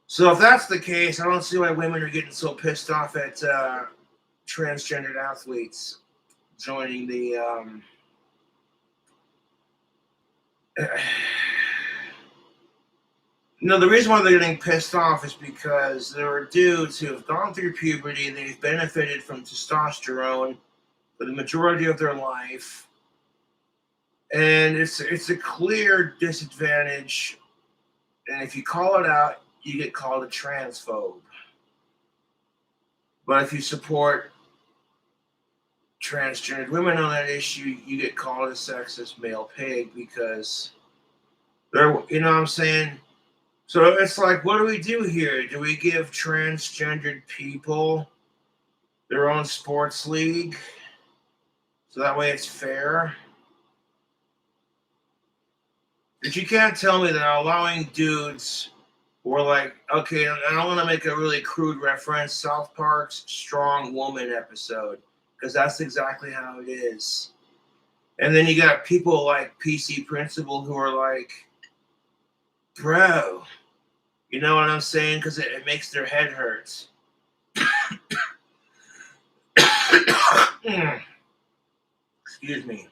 so if that's the case, I don't see why women are getting so pissed off at transgendered athletes joining the the reason why they're getting pissed off is because there are dudes who have gone through puberty, they've benefited from testosterone for the majority of their life, and it's a clear disadvantage, and if you call it out, you get called a transphobe. But if you support transgendered women on that issue, you get called a sexist male pig because they're, what I'm saying? So it's like, what do we do here? Do we give transgendered people their own sports league so that way it's fair? But you can't tell me that allowing dudes who are like, okay, and I want to make a really crude reference, South Park's Strong Woman episode, because that's exactly how it is. And then you got people like PC Principal who are like, bro, you know what I'm saying? Because it makes their head hurt. Excuse me.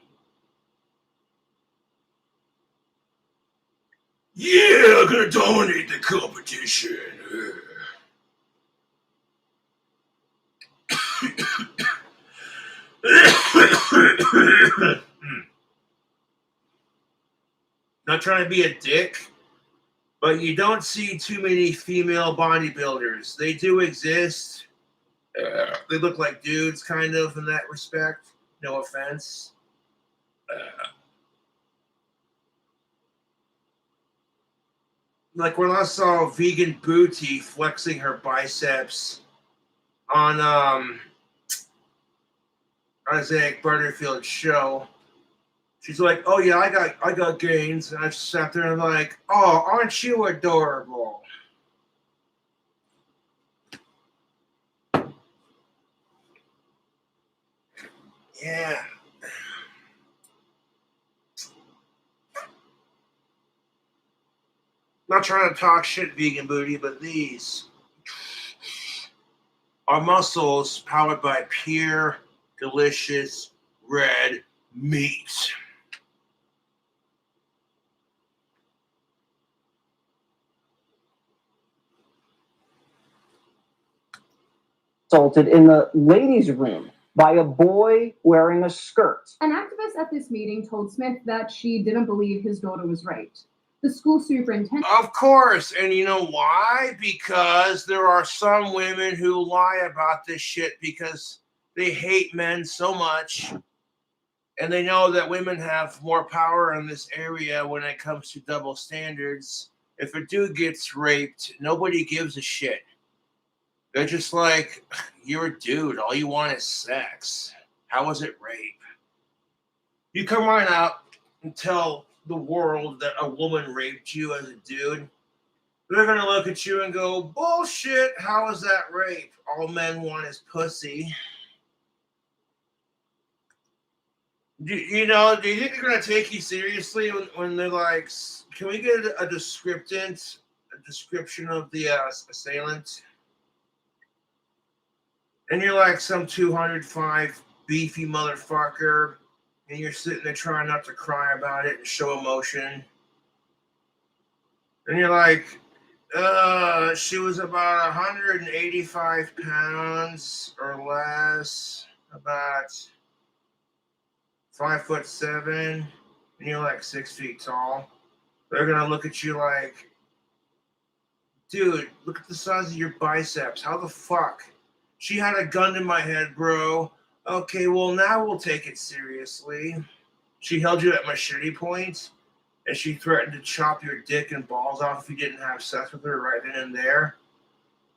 Yeah, I'm gonna dominate the competition. Not trying to be a dick, but you don't see too many female bodybuilders. They do exist. They look like dudes, kind of, in that respect. No offense. Like when I saw Vegan Booty flexing her biceps on Isaiah Butterfield's show, she's like, "Oh yeah, I got gains," and I just sat there and like, "Oh, aren't you adorable?" Yeah. Not trying to talk shit, Vegan Booty, but these are muscles powered by pure, delicious red meat. Assaulted in the ladies' room by a boy wearing a skirt. An activist at this meeting told Smith that she didn't believe his daughter was raped. The school superintendent. Of course. And you know why? Because there are some women who lie about this shit because they hate men so much. And they know that women have more power in this area when it comes to double standards. If a dude gets raped, nobody gives a shit. They're just like, you're a dude. All you want is sex. How was it rape? You come right out and tell the world that a woman raped you as a dude. They're going to look at you and go, bullshit. How is that rape? All men want is pussy. Do you think they're going to take you seriously when they're like, can we get a description of the assailant? And you're like some 205 beefy motherfucker, and you're sitting there trying not to cry about it and show emotion. And you're like, she was about 185 pounds or less, about 5'7", and you're like 6 feet tall. They're gonna look at you like, dude, look at the size of your biceps. How the fuck? She had a gun in my head, bro. Okay, well, now we'll take it seriously. She held you at machete point, and she threatened to chop your dick and balls off if you didn't have sex with her right then and there.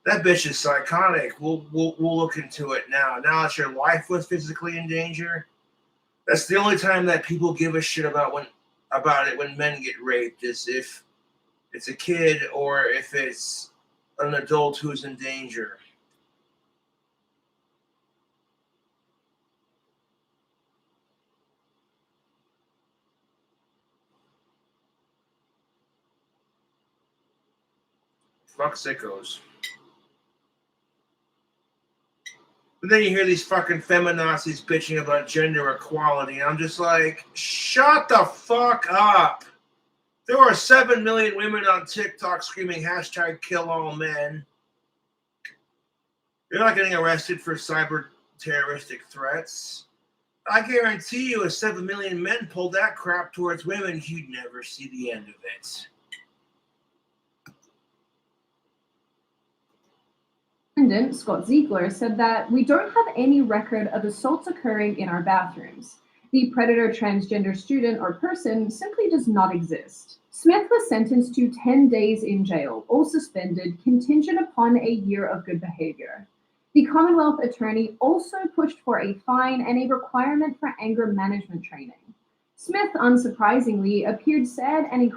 That bitch is psychotic. We'll look into it now. Now that your life was physically in danger, that's the only time that people give a shit about it when men get raped, is if it's a kid or if it's an adult who's in danger. Fuck sickos. But then you hear these fucking feminazis bitching about gender equality, and I'm just like, shut the fuck up. There are 7 million women on TikTok screaming hashtag kill all men. You're not getting arrested for cyber terroristic threats. I guarantee you if 7 million men pulled that crap towards women, you'd never see the end of it. Scott Ziegler said that we don't have any record of assaults occurring in our bathrooms. The predator transgender student or person simply does not exist. Smith was sentenced to 10 days in jail, all suspended, contingent upon a year of good behavior. The Commonwealth attorney also pushed for a fine and a requirement for anger management training. Smith, unsurprisingly, appeared sad and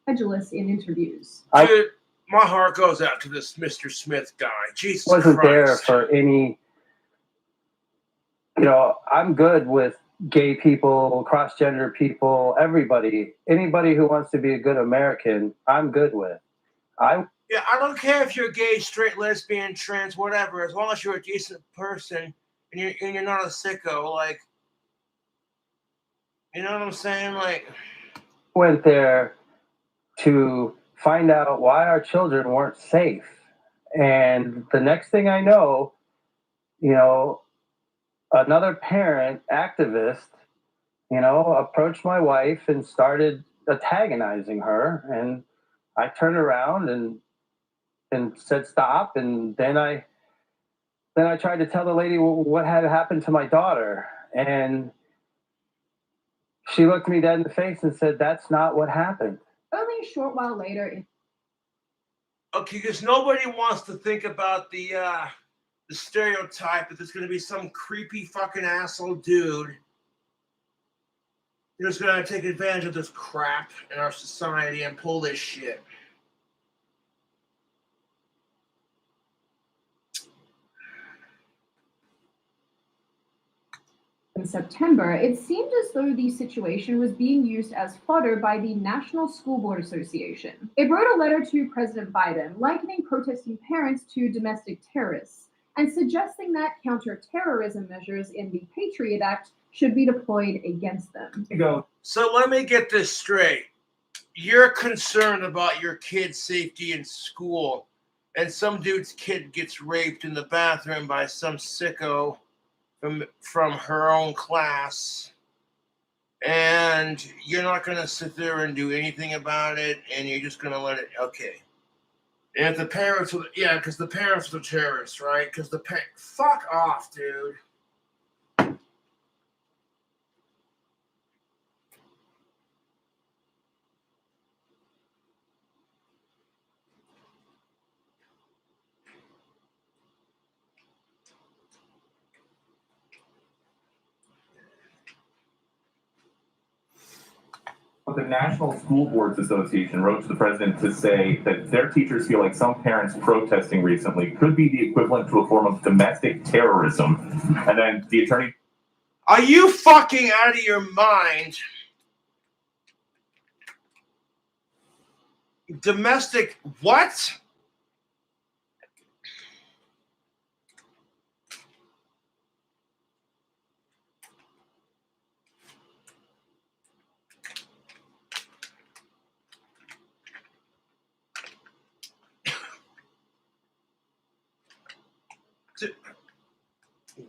incredulous in interviews. Dude, my heart goes out to this Mr. Smith guy. Jesus Christ. Wasn't there for any, I'm good with gay people, cross-gender people, everybody. Anybody who wants to be a good American, I'm good with. I don't care if you're gay, straight, lesbian, trans, whatever, as long as you're a decent person and you're not a sicko, like, you know what I'm saying? Like, went there to find out why our children weren't safe. And the next thing I know, another parent activist, approached my wife and started antagonizing her. And I turned around and said, stop. And then I tried to tell the lady what had happened to my daughter. And she looked me dead in the face and said, that's not what happened. Only a short while later. Okay, because nobody wants to think about the stereotype that there's going to be some creepy fucking asshole dude who's going to take advantage of this crap in our society and pull this shit. In September, it seemed as though the situation was being used as fodder by the National School Board Association. It wrote a letter to President Biden likening protesting parents to domestic terrorists and suggesting that counter-terrorism measures in the Patriot Act should be deployed against them. So let me get this straight. You're concerned about your kid's safety in school, and some dude's kid gets raped in the bathroom by some sicko from her own class, And you're not going to sit there and do anything about it, and you're just going to let it, okay. And if the parents, yeah, because the parents are terrorists, right? Because fuck off, dude. But the National School Boards Association wrote to the president to say that their teachers feel like some parents protesting recently could be the equivalent to a form of domestic terrorism. And then the attorney... Are you fucking out of your mind? Domestic what?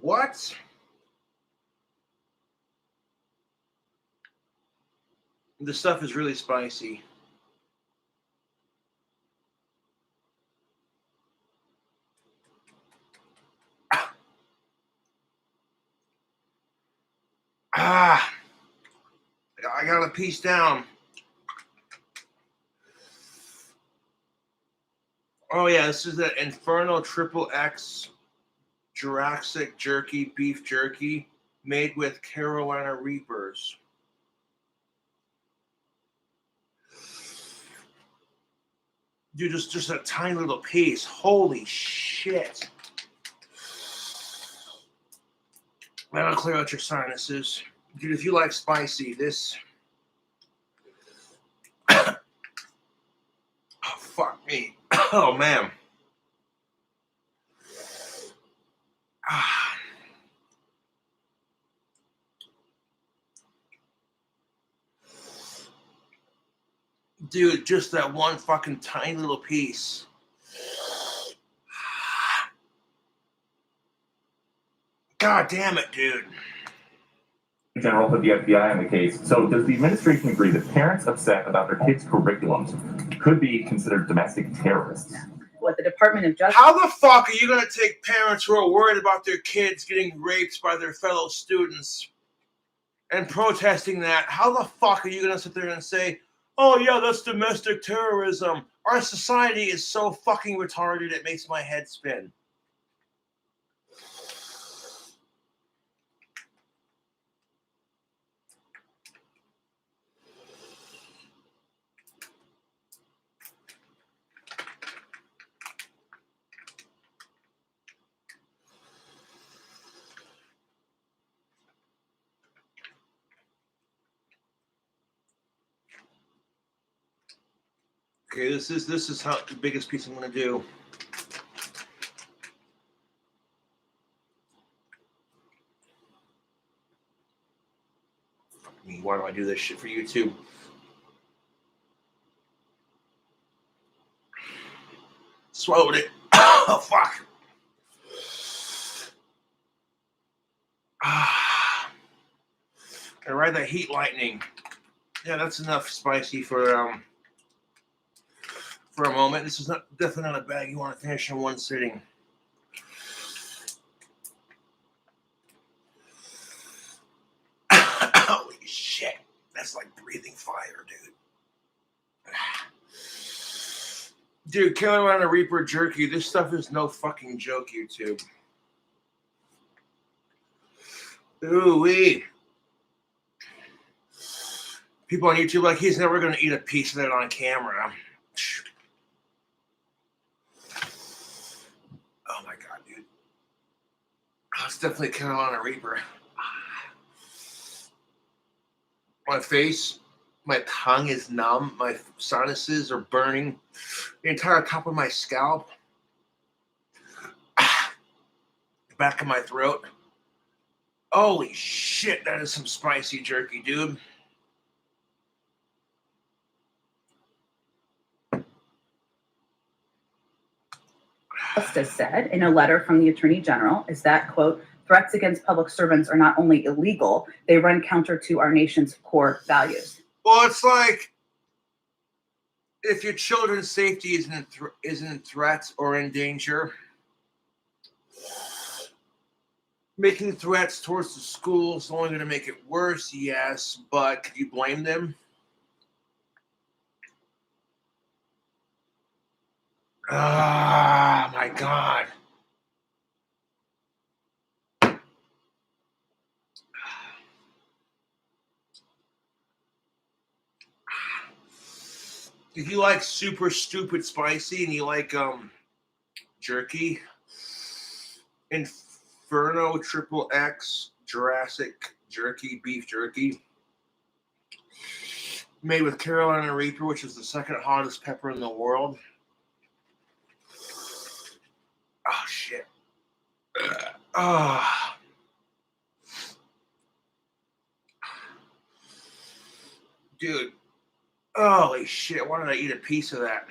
What? This stuff is really spicy. I got a piece down. Oh yeah, this is the Inferno Triple X Jurassic Jerky beef jerky made with Carolina Reapers. Dude, just a tiny little piece. Holy shit. That'll clear out your sinuses. Dude, if you like spicy, this... Oh, fuck me. Oh, man. Dude, just that one fucking tiny little piece. God damn it, dude. General put the FBI on the case. So does the administration agree that parents upset about their kids' curriculums could be considered domestic terrorists? What the Department of Justice... How the fuck are you going to take parents who are worried about their kids getting raped by their fellow students and protesting that? How the fuck are you going to sit there and say, oh yeah, that's domestic terrorism? Our society is so fucking retarded it makes my head spin. Okay, this is how the biggest piece I'm going to do. Fuck me, why do I do this shit for YouTube? Swallowed it. Oh, fuck. I ride that heat lightning. Yeah, that's enough spicy for a moment. This is definitely not a bag you want to finish in one sitting. Holy shit. That's like breathing fire, dude. Dude, Carolina Reaper jerky. This stuff is no fucking joke, YouTube. Ooh-wee. People on YouTube like, he's never going to eat a piece of that on camera. Oh my god, dude. Oh, it's definitely Carolina Reaper. My face, my tongue is numb. My sinuses are burning. The entire top of my scalp. The back of my throat. Holy shit, that is some spicy jerky, dude. Justice said in a letter from the Attorney General is that, quote, Threats against public servants are not only illegal, they run counter to our nation's core values. Well, it's like if your children's safety isn't in threat or in danger, making threats towards the school is only going to make it worse, yes, but could you blame them? Ah, my God. If you like super stupid spicy and you like jerky, Inferno XXX Jurassic jerky, beef jerky, made with Carolina Reaper, which is the second hottest pepper in the world. Oh, shit. Dude. Holy shit. Why did I eat a piece of that?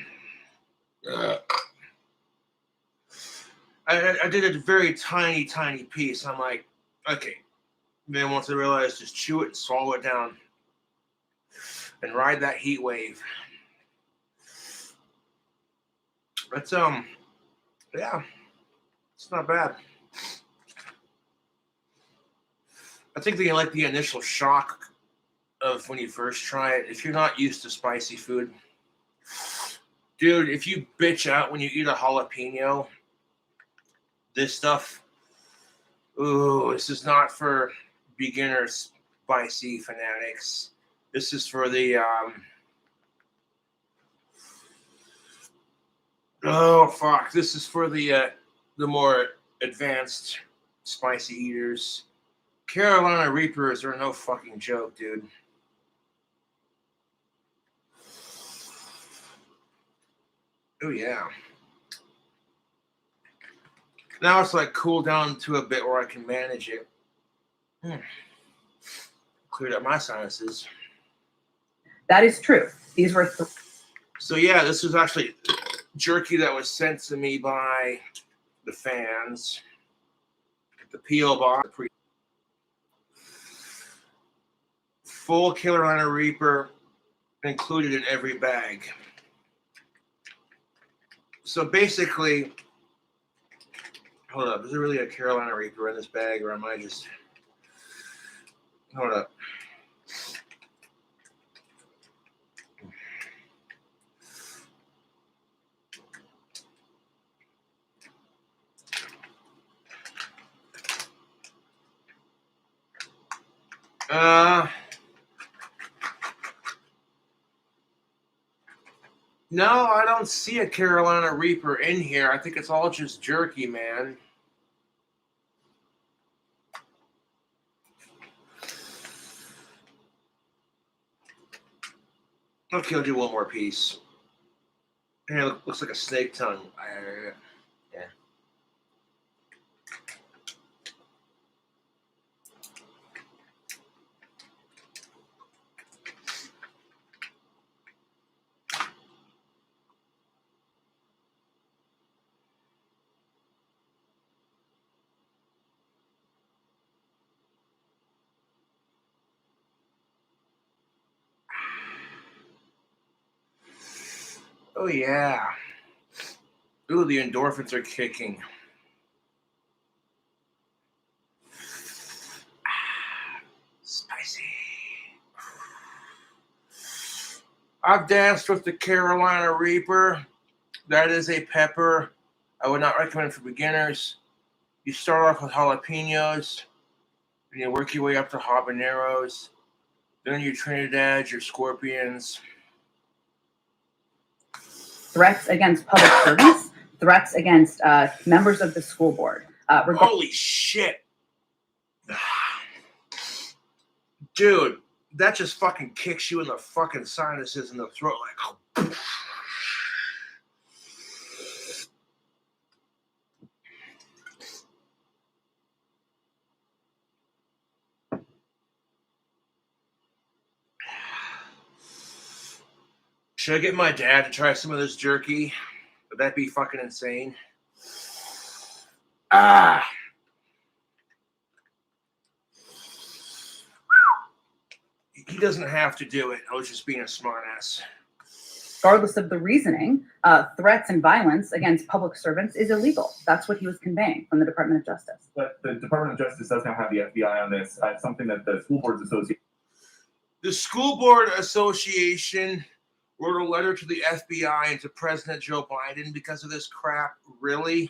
I did a very tiny, tiny piece. I'm like, okay. And then once I realized, just chew it and swallow it down and ride that heat wave. That's, yeah, it's not bad. I think they like the initial shock of when you first try it. If you're not used to spicy food, dude, if you bitch out when you eat a jalapeno, this stuff, ooh, this is not for beginner spicy fanatics. This is for the, oh, fuck. This is for the more advanced spicy eaters. Carolina Reapers are no fucking joke, dude. Oh, yeah. Now it's like cooled down to a bit where I can manage it. Cleared up my sinuses. That is true. These were so yeah, this was actually jerky that was sent to me by the fans. The P.O Box. Full Carolina Reaper included in every bag. So basically, hold up, is there really a Carolina Reaper in this bag, or am I just... Hold up. No, I don't see a Carolina Reaper in here. I think it's all just jerky, man. Okay, I'll do one more piece. Here, looks like a snake tongue. Yeah. Oh, yeah. Ooh, the endorphins are kicking. Spicy. I've danced with the Carolina Reaper. That is a pepper I would not recommend for beginners. You start off with jalapenos, and you work your way up to habaneros, then your Trinidad, your scorpions. threats against public servants, threats against members of the school board. Holy shit. Dude, that just fucking kicks you in the fucking sinuses in the throat like, oh. Should I get my dad to try some of this jerky? Would that be fucking insane? Ah. he doesn't have to do it. I was just being a smartass. Regardless of the reasoning, threats and violence against public servants is illegal. That's what he was conveying from the Department of Justice. But the Department of Justice does now have the FBI on this. It's something that the School Boards Association. The School Board Association wrote a letter to the FBI and to President Joe Biden because of this crap. Really?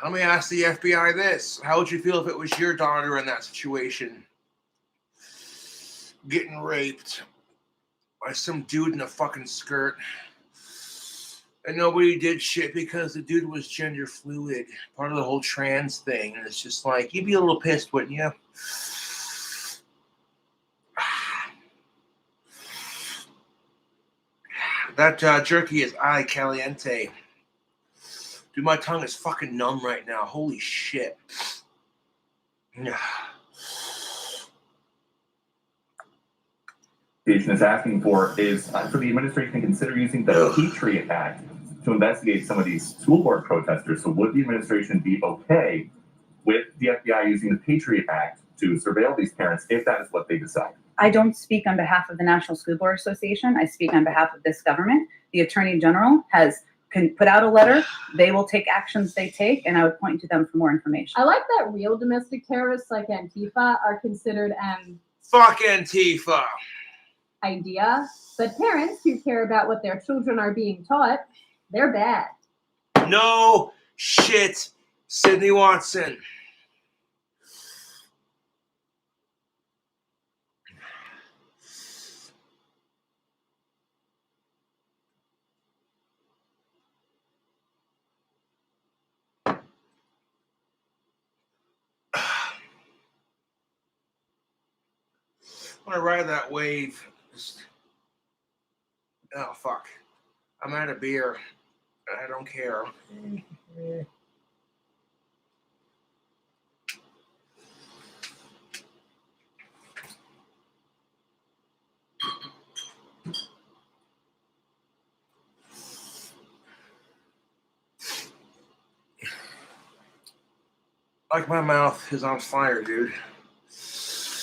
Let me ask the FBI this. How would you feel if it was your daughter in that situation? Getting raped by some dude in a fucking skirt. And nobody did shit because the dude was gender fluid. Part of the whole trans thing. And it's just like, you'd be a little pissed, wouldn't you? That jerky is ay caliente. Dude, my tongue is fucking numb right now. Holy shit. Is asking for is for the administration to consider using the Patriot Act to investigate some of these school board protesters. So would the administration be okay with the FBI using the Patriot Act to surveil these parents if that is what they decide? I don't speak on behalf of the National School Board Association. I speak on behalf of this government. The Attorney General can put out a letter. They will take actions they take, and I would point to them for more information. I like that real domestic terrorists like Antifa are considered an fuck Antifa idea, but parents who care about what their children are being taught, they're bad. No shit, Sydney Watson. I want to ride that wave. Oh, fuck. I'm out of beer. I don't care. Like my mouth is on fire, dude.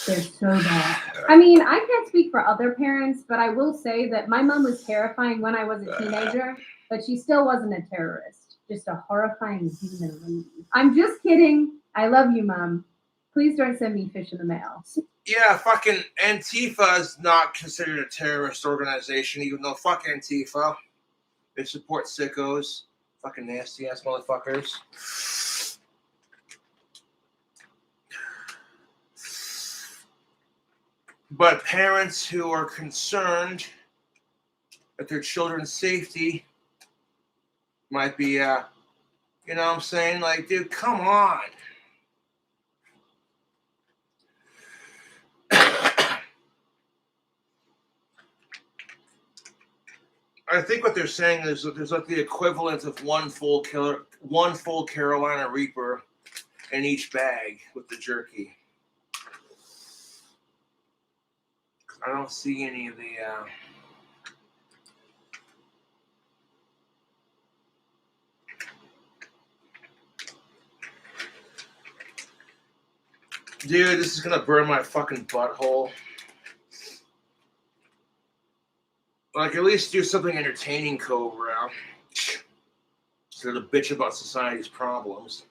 They're so bad. I mean, I can't speak for other parents, but I will say that my mom was terrifying when I was a teenager, but she still wasn't a terrorist. Just a horrifying demon. I'm just kidding. I love you, Mom. Please don't send me fish in the mail. Yeah, fucking Antifa is not considered a terrorist organization, even though fuck Antifa. They support sickos. Fucking nasty ass motherfuckers. But parents who are concerned that their children's safety might be, you know what I'm saying? Like, dude, come on. I think what they're saying is that there's like the equivalent of one full Carolina Reaper in each bag with the jerky. I don't see any of the dude, this is gonna burn my fucking butthole. Like, at least do something entertaining, Cobra. Instead of bitch about society's problems.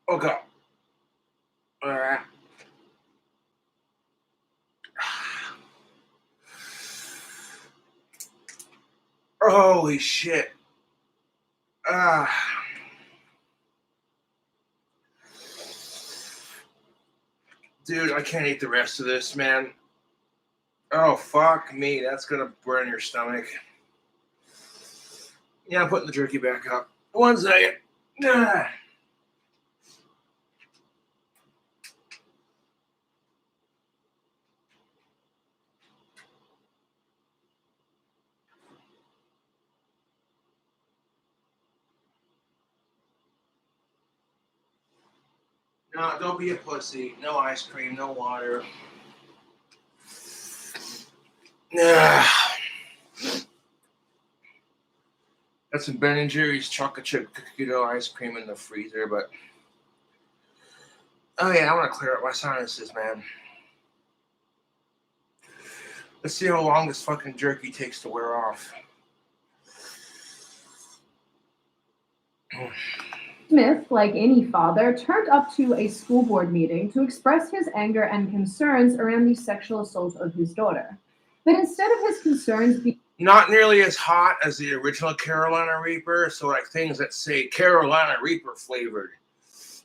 Okay. All right. Holy shit. Dude, I can't eat the rest of this, man. Oh, fuck me. That's going to burn your stomach. Yeah, I'm putting the jerky back up. 1 second. No, don't be a pussy. No ice cream, no water. Got some Ben & Jerry's chocolate chip cookie dough ice cream in the freezer, but oh yeah, I want to clear up my sinuses, man. Let's see how long this fucking jerky takes to wear off. Smith, like any father, turned up to a school board meeting to express his anger and concerns around the sexual assault of his daughter. But instead of his concerns being not nearly as hot as the original Carolina Reaper, so like things that say Carolina Reaper flavored,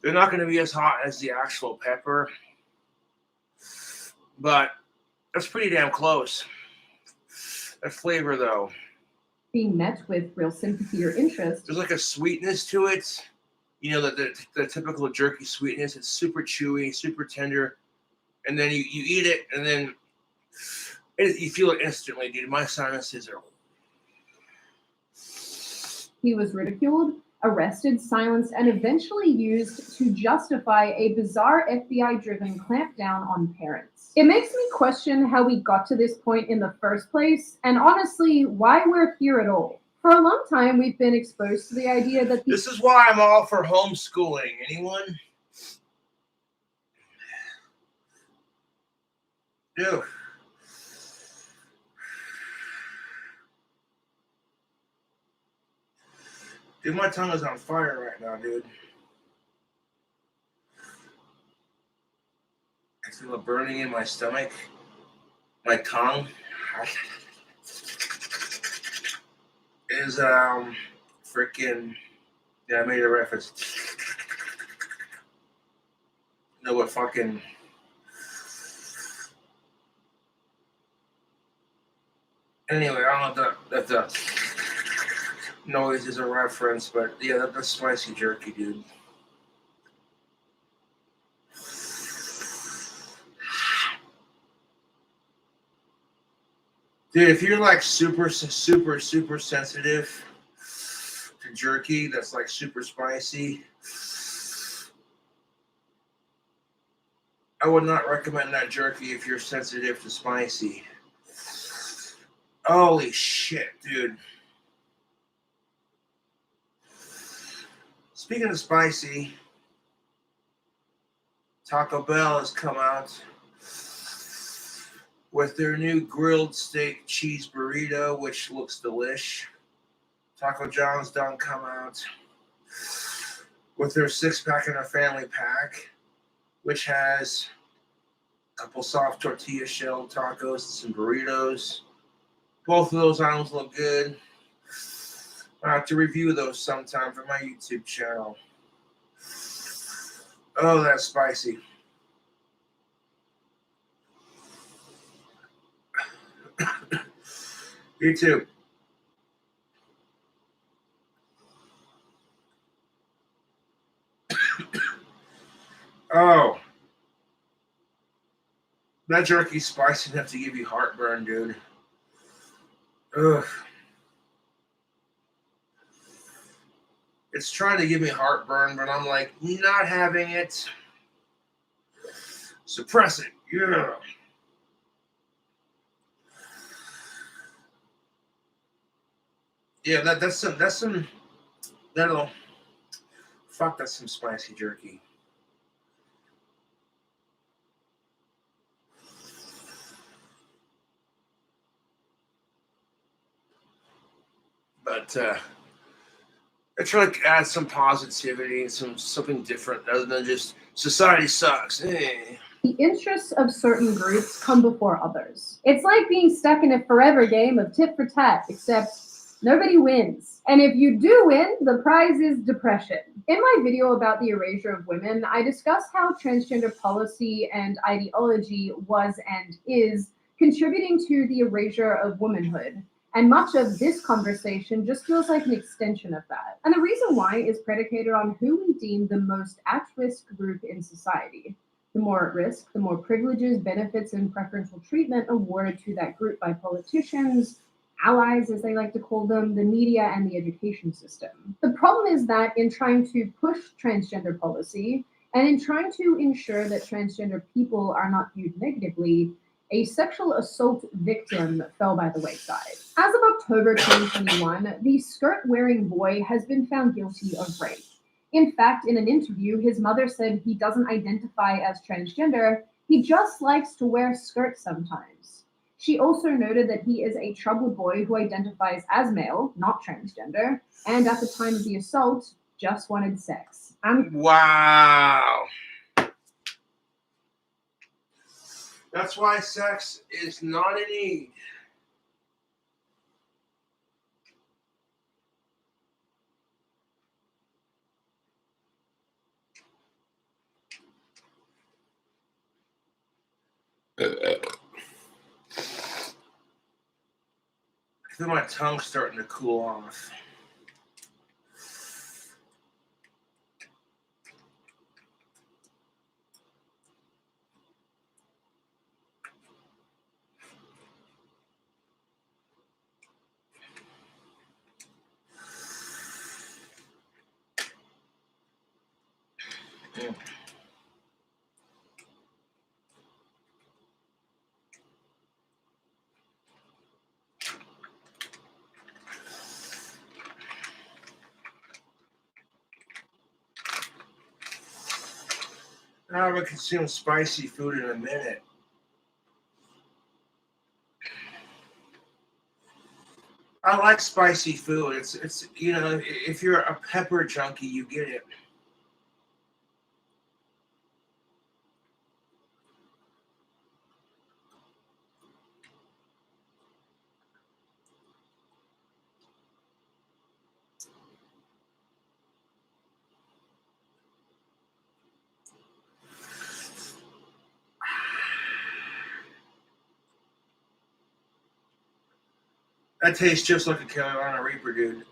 they're not going to be as hot as the actual pepper, but that's pretty damn close. That flavor, though, being met with real sympathy or interest, there's like a sweetness to it. You know, the typical jerky sweetness. It's super chewy, super tender. And then you eat it, and then you feel it instantly, dude. My sinuses are... He was ridiculed, arrested, silenced, and eventually used to justify a bizarre FBI-driven clampdown on parents. It makes me question how we got to this point in the first place, and honestly, why we're here at all. For a long time, we've been exposed to the idea that This is why I'm all for homeschooling. Anyone? Dude. Dude, my tongue is on fire right now, dude. I feel it burning in my stomach. My tongue is freaking... Yeah, I made a reference. You know what fucking... Anyway, I don't know if the noise is a reference, but yeah, that's spicy jerky, dude. Dude, if you're like super sensitive to jerky that's like super spicy, I would not recommend that jerky if you're sensitive to spicy. Holy shit, dude. Speaking of spicy, Taco Bell has come out with their new grilled steak cheese burrito, which looks delish. Taco John's done come out with their 6-pack and a family pack, which has a couple soft tortilla shell tacos and some burritos. Both of those items look good. I'll have to review those sometime for my YouTube channel. Oh, that's spicy. YouTube. Oh. That jerky's spicy enough to give you heartburn, dude. Ugh. It's trying to give me heartburn, but I'm like, not having it. Suppress it. Yeah. Yeah, that's some that'll fuck, that's some spicy jerky. But I try to add some positivity and something different other than just society sucks. Eh. the interests of certain groups come before others. It's like being stuck in a forever game of tit for tat, except nobody wins. And if you do win, the prize is depression. In my video about the erasure of women, I discussed how transgender policy and ideology was and is contributing to the erasure of womanhood. And much of this conversation just feels like an extension of that. And the reason why is predicated on who we deem the most at-risk group in society. The more at risk, the more privileges, benefits, and preferential treatment awarded to that group by politicians, allies, as they like to call them, the media, and the education system. The problem is that in trying to push transgender policy, And in trying to ensure that transgender people are not viewed negatively, a sexual assault victim fell by the wayside. As of October 2021, the skirt-wearing boy has been found guilty of rape. In fact, in an interview, his mother said he doesn't identify as transgender, he just likes to wear skirts sometimes. She also noted that he is a troubled boy who identifies as male, not transgender, and at the time of the assault, just wanted sex. Wow. That's why sex is not a need. I feel my tongue starting to cool off. I haven't consumed spicy food in a minute. I like spicy food. It's you know, if you're a pepper junkie, you get it. That tastes just like a Carolina Reaper, dude.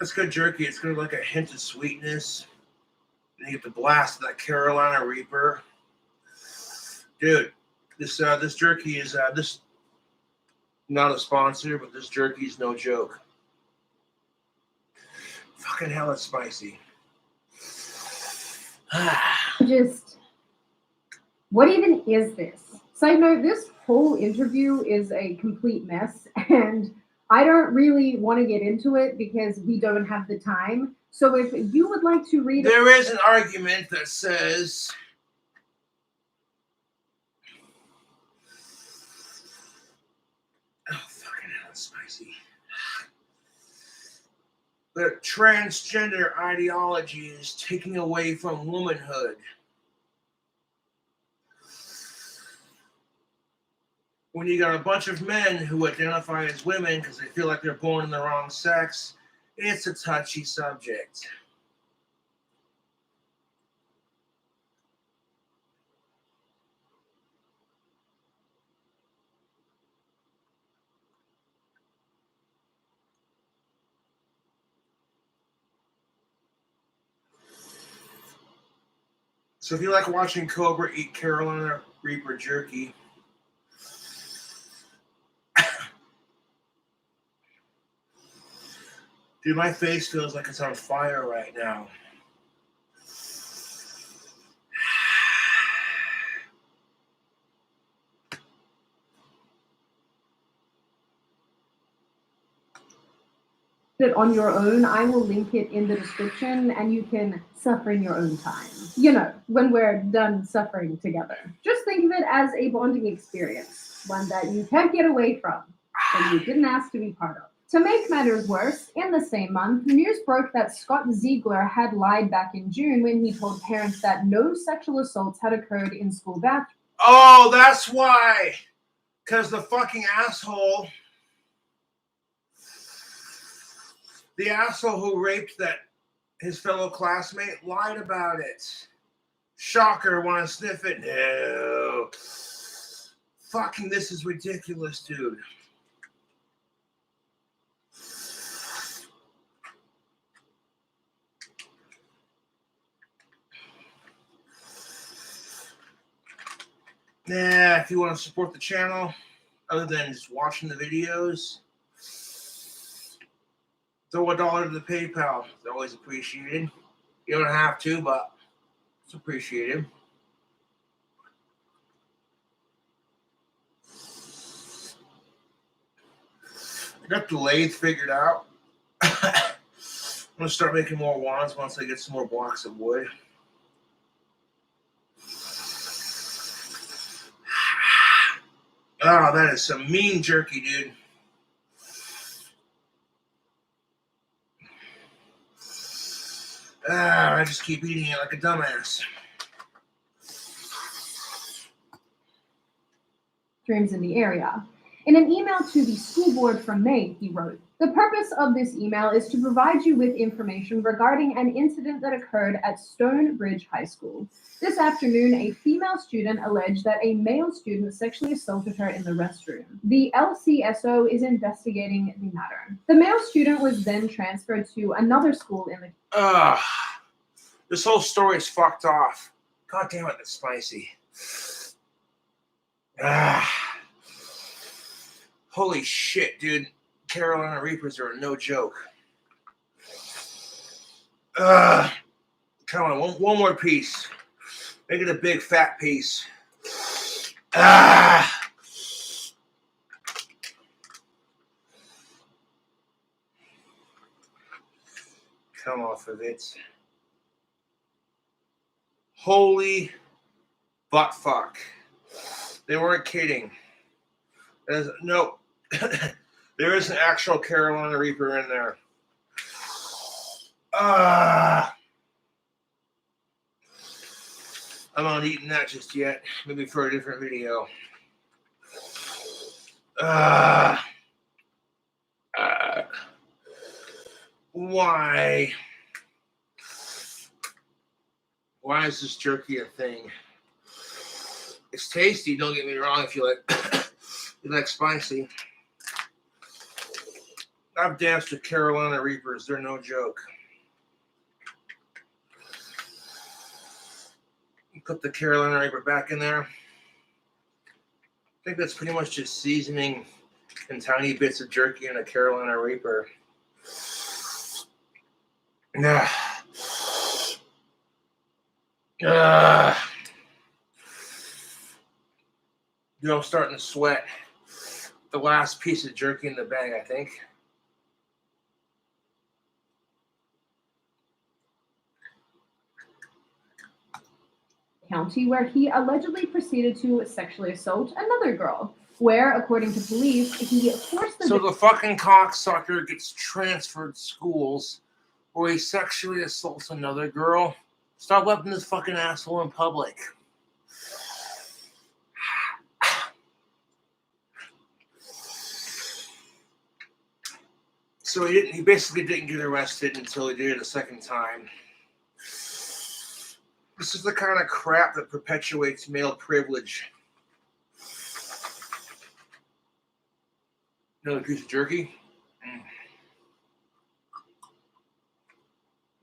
That's good jerky. It's got like a hint of sweetness. And you get the blast of that Carolina Reaper. Dude, this jerky is this not a sponsor, but this jerky is no joke. Fucking hell, it's spicy. Just, what even is this? Side note, this whole interview is a complete mess, and I don't really want to get into it because we don't have the time. So if you would like to read There is an argument that says fucking hell, it's spicy. That transgender ideology is taking away from womanhood. When you got a bunch of men who identify as women because they feel like they're born in the wrong sex, it's a touchy subject. So if you like watching Cobra eat Carolina Reaper jerky, dude, my face feels like it's on fire right now. it on your own, I will link it in the description and you can suffer in your own time. You know, when we're done suffering together. Just think of it as a bonding experience, one that you can't get away from, that you didn't ask to be part of. To make matters worse, in the same month, news broke that Scott Ziegler had lied back in June when he told parents that no sexual assaults had occurred in school bathrooms. Oh, that's why. Because the fucking asshole, the asshole who raped his fellow classmate lied about it. Shocker, want to sniff it? No. Fucking, this is ridiculous, dude. Nah, if you want to support the channel, other than just watching the videos, throw $1 to the PayPal. It's always appreciated. You don't have to, but it's appreciated. I got the lathe figured out. I'm gonna start making more wands once I get some more blocks of wood. Oh, that is some mean jerky, dude. I just keep eating it like a dumbass. Dreams in the area. In an email to the school board from May, he wrote, "The purpose of this email is to provide you with information regarding an incident that occurred at Stonebridge High School. This afternoon, a female student alleged that a male student sexually assaulted her in the restroom. The LCSO is investigating the matter. The male student was then transferred to another school in the..." This whole story is fucked off. God damn it, that's spicy. Holy shit, dude. Carolina Reapers are no joke. Come on, one more piece. Make it a big fat piece. Come off of it. Holy butt fuck. They weren't kidding. No, there is an actual Carolina Reaper in there. I'm not eating that just yet. Maybe for a different video. Why? Why is this jerky a thing? It's tasty, don't get me wrong, if you like spicy. I've danced with Carolina Reapers, they're no joke. Put the Carolina Reaper back in there. I think that's pretty much just seasoning and tiny bits of jerky and a Carolina Reaper. Dude, I'm starting to sweat. The last piece of jerky in the bag, I think. County, where he allegedly proceeded to sexually assault another girl, where, according to police, he forced the... So the fucking cocksucker gets transferred schools where he sexually assaults another girl. Stop letting this fucking asshole in public. So he basically didn't get arrested until he did it a second time. This is the kind of crap that perpetuates male privilege. Another piece of jerky.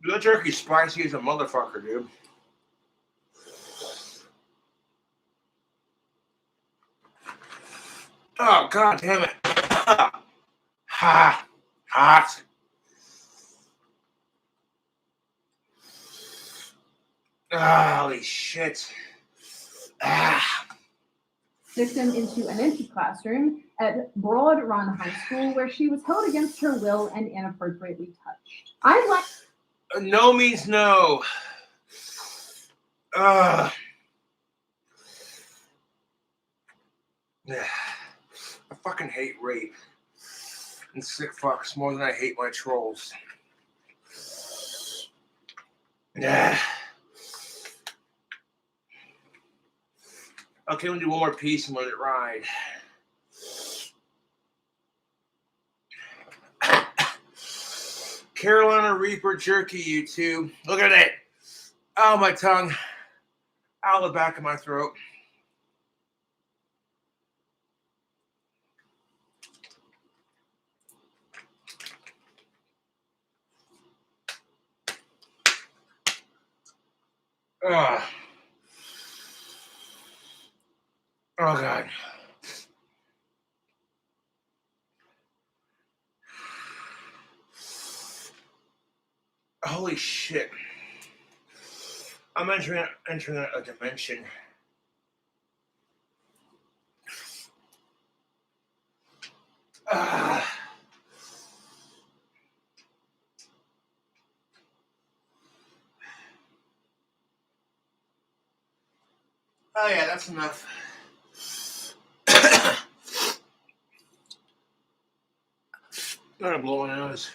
That jerky's spicy as a motherfucker, dude. Oh, god damn it. Hot. Holy shit. Victim into an empty classroom at Broad Run High School, where she was held against her will and inappropriately touched. I'd like... No means no. I fucking hate rape and sick fucks more than I hate my trolls. Okay, we'll do one more piece and let it ride. Carolina Reaper jerky, YouTube. Look at it. Oh, my tongue. Out the back of my throat. Oh God. Holy shit. I'm entering a dimension. Oh yeah, that's enough. I'm gonna blow my nose.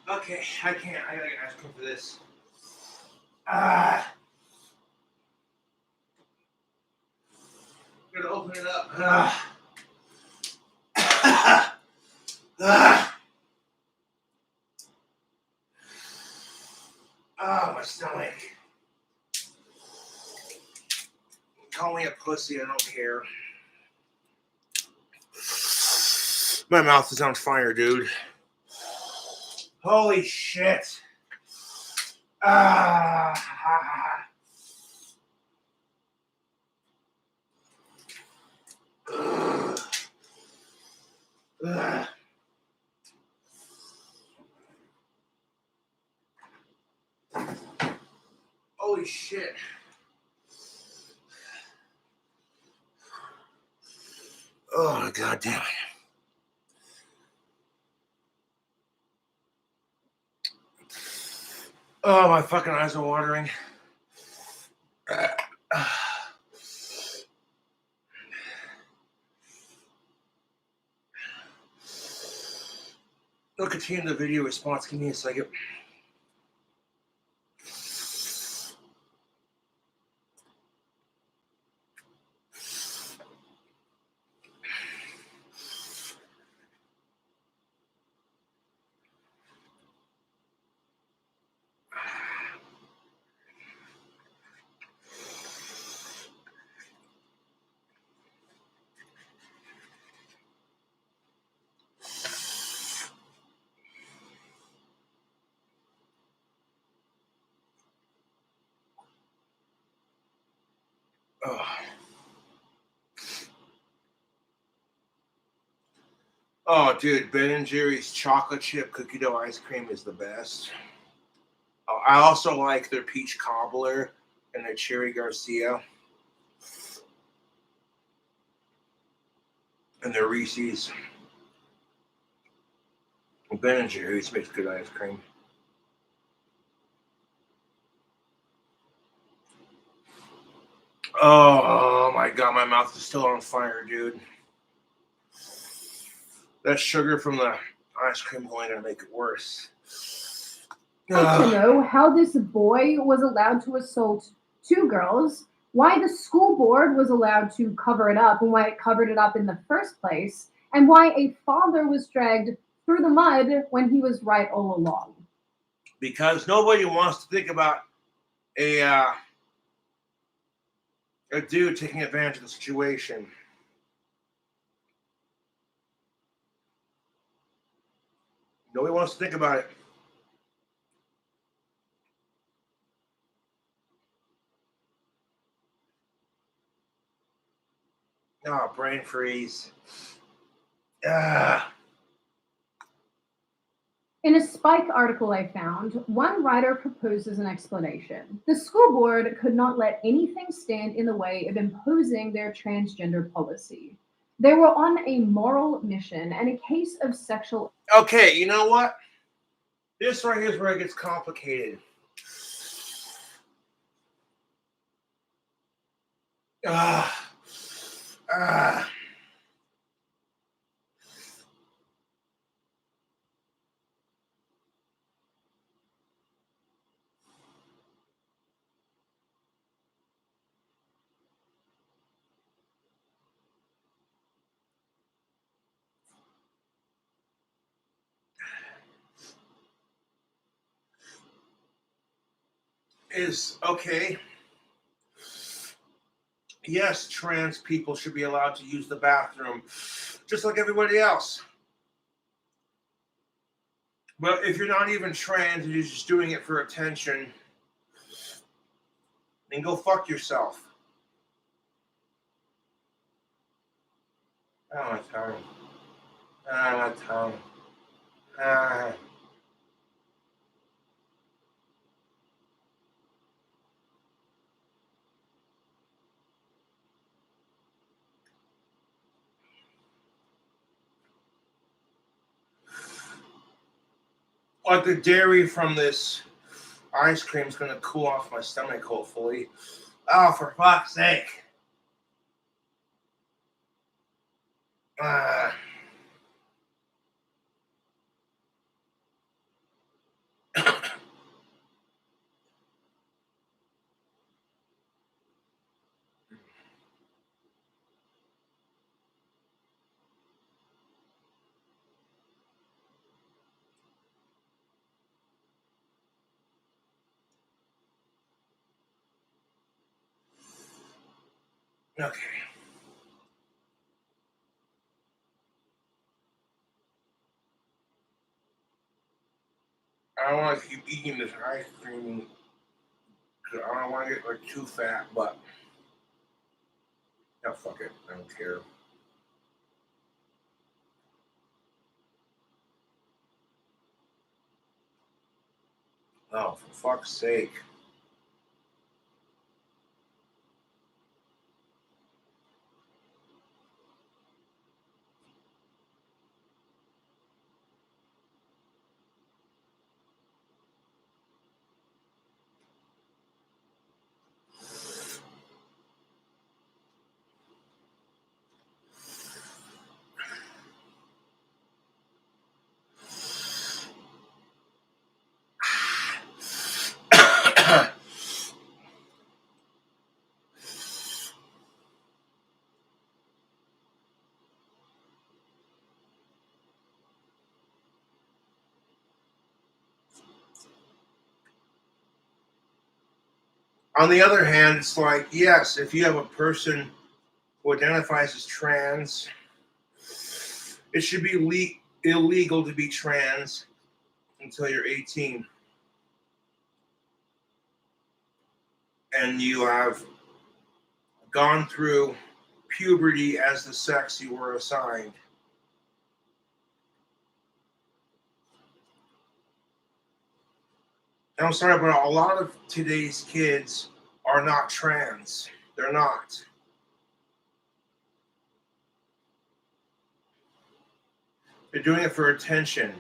Okay, I can't. I gotta ask him for this. Gotta open it up. My stomach. Call me a pussy, I don't care. My mouth is on fire, dude. Holy shit. Holy shit. Oh, God damn it. Oh, my fucking eyes are watering. I'll continue the video response. Give me a second. Oh, dude, Ben & Jerry's chocolate chip cookie dough ice cream is the best. Oh, I also like their peach cobbler and their cherry Garcia. And their Reese's. Ben & Jerry's makes good ice cream. Oh my God, my mouth is still on fire, dude. That sugar from the ice cream is only gonna make it worse. like to know how this boy was allowed to assault two girls, why the school board was allowed to cover it up and why it covered it up in the first place, and why a father was dragged through the mud when he was right all along. Because nobody wants to think about a dude taking advantage of the situation. Nobody wants to think about it. Oh, brain freeze. In a Spike article I found, one writer proposes an explanation. The school board could not let anything stand in the way of imposing their transgender policy. They were on a moral mission and a case of sexual. Okay, you know what? This right here is where it gets complicated. is okay. Yes, trans people should be allowed to use the bathroom just like everybody else. But if you're not even trans and you're just doing it for attention, then go fuck yourself. Oh, my tongue. Ah, my tongue. Ah. Like the dairy from this ice cream is going to cool off my stomach, hopefully. Oh, for fuck's sake. Ah. Okay. I don't want to keep eating this ice cream. I don't want to get like too fat, but no, fuck it. I don't care. Oh, for fuck's sake. On the other hand, it's like, yes, if you have a person who identifies as trans, it should be illegal to be trans until you're 18. And you have gone through puberty as the sex you were assigned. And I'm sorry, but a lot of today's kids are not trans. They're not. They're doing it for attention.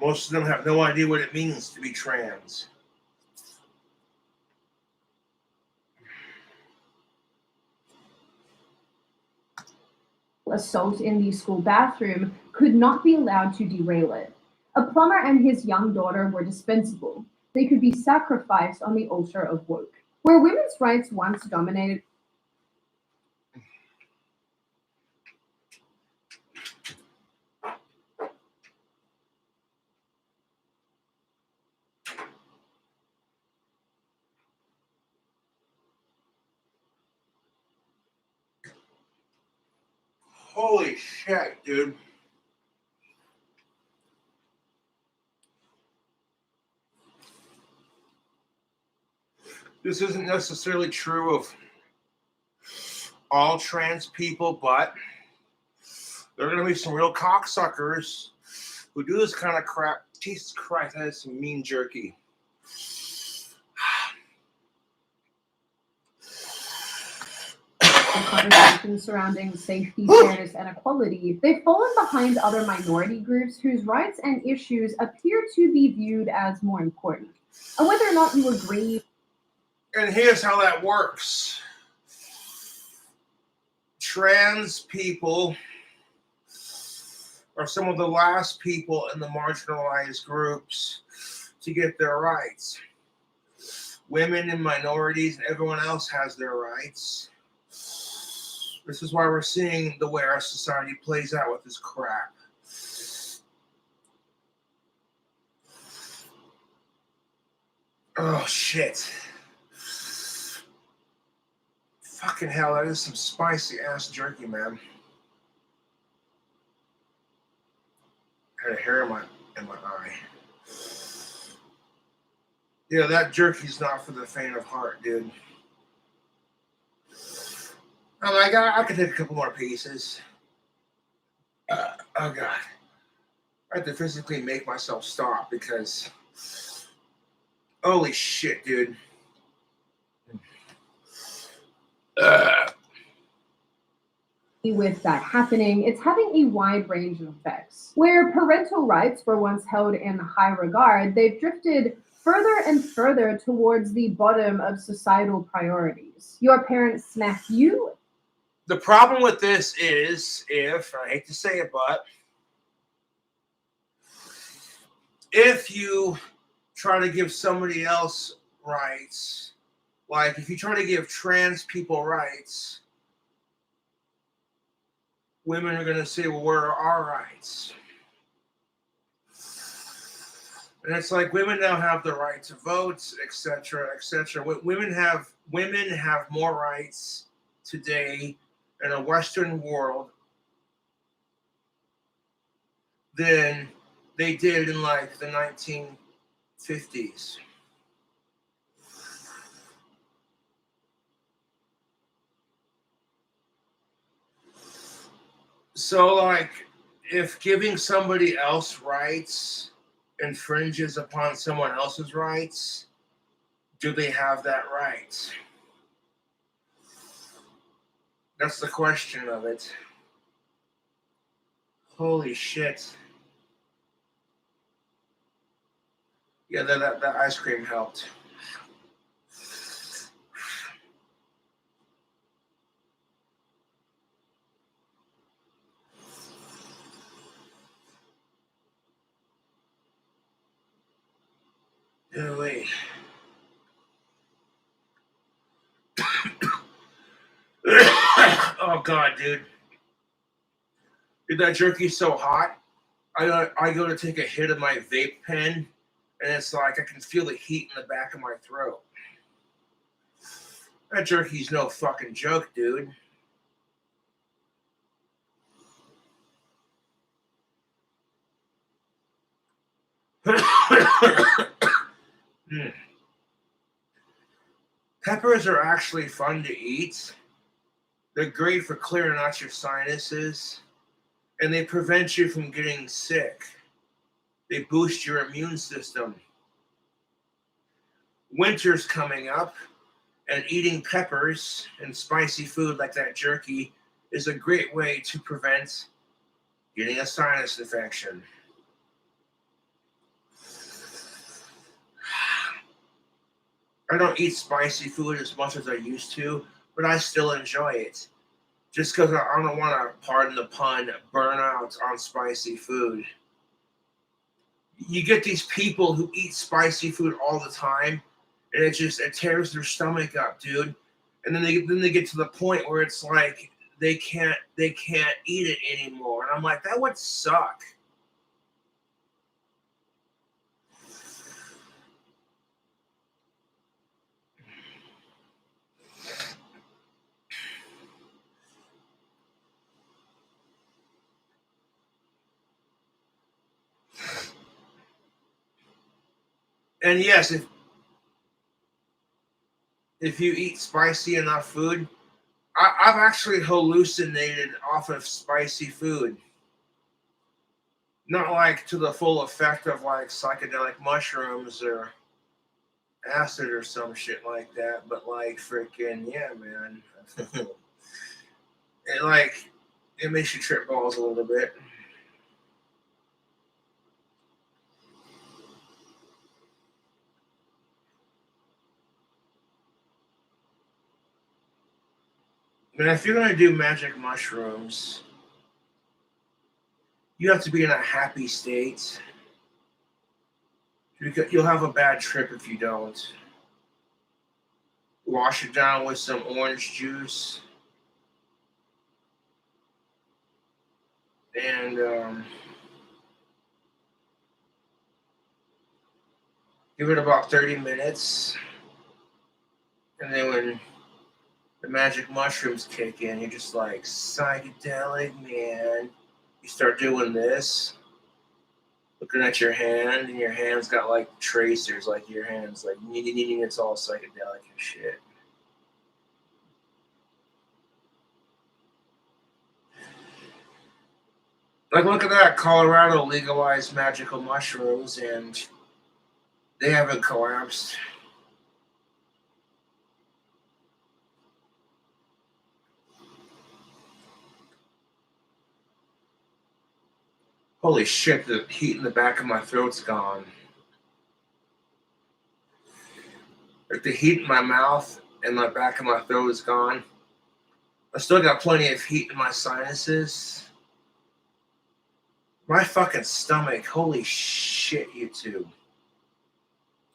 Most of them have no idea what it means to be trans. Assault in the school bathroom could not be allowed to derail it. A plumber and his young daughter were dispensable. They could be sacrificed on the altar of woke. Where women's rights once dominated. Holy shit, dude. This isn't necessarily true of all trans people, but there are going to be some real cocksuckers who do this kind of crap. Jesus Christ, that is some mean jerky. Conversations surrounding safety, fairness, and equality, they've fallen behind other minority groups whose rights and issues appear to be viewed as more important. And whether or not you agree. And here's how that works. Trans people are some of the last people in the marginalized groups to get their rights. Women and minorities and everyone else has their rights. This is why we're seeing the way our society plays out with this crap. Oh shit. Fucking hell, that is some spicy ass jerky, man. I had a hair in my eye. Yeah, that jerky's not for the faint of heart, dude. Oh my god, I could take a couple more pieces. Oh god. I have to physically make myself stop because holy shit, dude. With that happening, it's having a wide range of effects. Where parental rights were once held in high regard, they've drifted further and further towards the bottom of societal priorities. Your parents smack you. The problem with this is, if, I hate to say it, but if you try to give somebody else rights, like if you try to give trans people rights, women are going to say, well, where are our rights? And it's like women now have the right to vote, etc., etc. Women have more rights today in a Western world than they did in like the 1950s. So, like, if giving somebody else rights infringes upon someone else's rights, do they have that right? That's the question of it. Holy shit. Yeah, that ice cream helped. Yeah, wait. Oh god, dude. Dude, that jerky's so hot. I go to take a hit of my vape pen, and it's like I can feel the heat in the back of my throat. That jerky's no fucking joke, dude. Peppers are actually fun to eat. They're great for clearing out your sinuses, and they prevent you from getting sick. They boost your immune system. Winter's coming up, and eating peppers and spicy food like that jerky is a great way to prevent getting a sinus infection. I don't eat spicy food as much as I used to, but I still enjoy it. Just because I don't want to, pardon the pun, burn out on spicy food. You get these people who eat spicy food all the time, and it tears their stomach up, dude. And then they get to the point where it's like they can't eat it anymore. And I'm like, that would suck. And yes, if you eat spicy enough food, I've actually hallucinated off of spicy food. Not like to the full effect of like psychedelic mushrooms or acid or some shit like that, but like freaking yeah, man. It makes you trip balls a little bit. And if you're gonna do magic mushrooms, you have to be in a happy state. You'll have a bad trip if you don't. Wash it down with some orange juice. And Give it about 30 minutes. And then when the magic mushrooms kick in, you're just like, psychedelic, man. You start doing this, looking at your hand, and your hand's got like tracers, like your hand's like, it's all psychedelic and shit. Like, look at that. Colorado legalized magical mushrooms, and they haven't collapsed. Holy shit, the heat in the back of my throat's gone. Like, the heat in my mouth and my back of my throat is gone. I still got plenty of heat in my sinuses. My fucking stomach, holy shit, you two.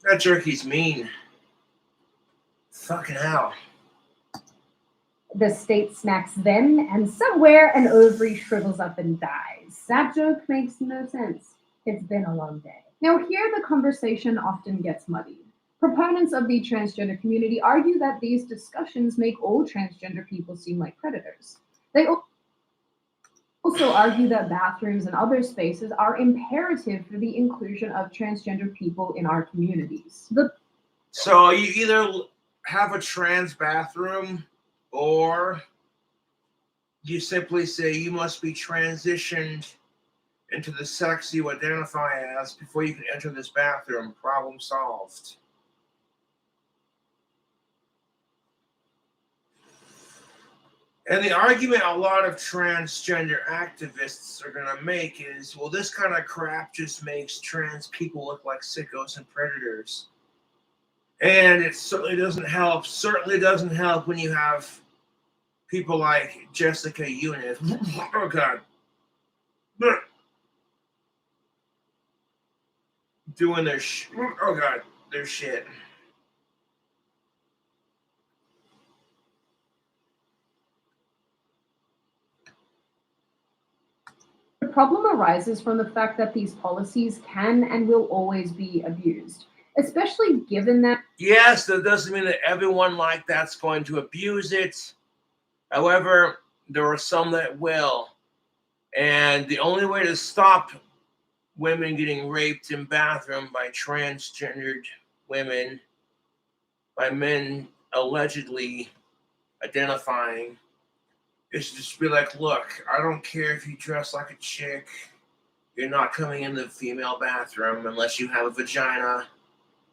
That jerky's mean. Fucking hell. The state smacks them, and somewhere an ovary shrivels up and dies. That joke makes no sense. It's been a long day. Now here the conversation often gets muddied. Proponents of the transgender community argue that these discussions make all transgender people seem like predators. They also argue that bathrooms and other spaces are imperative for the inclusion of transgender people in our communities. So you either have a trans bathroom, or you simply say you must be transitioned into the sex you identify as before you can enter this bathroom. Problem solved. And the argument a lot of transgender activists are going to make is, well, this kind of crap just makes trans people look like sickos and predators. And it certainly doesn't help. Certainly doesn't help when you have people like Jessica Univ. Oh, God. Doing their their shit. The problem arises from the fact that these policies can and will always be abused, especially given that. Yes, that doesn't mean that everyone like that's going to abuse it. However, there are some that will. And the only way to stop women getting raped in bathroom by transgendered women, by men allegedly identifying, is to just be like, look, I don't care if you dress like a chick. You're not coming in the female bathroom unless you have a vagina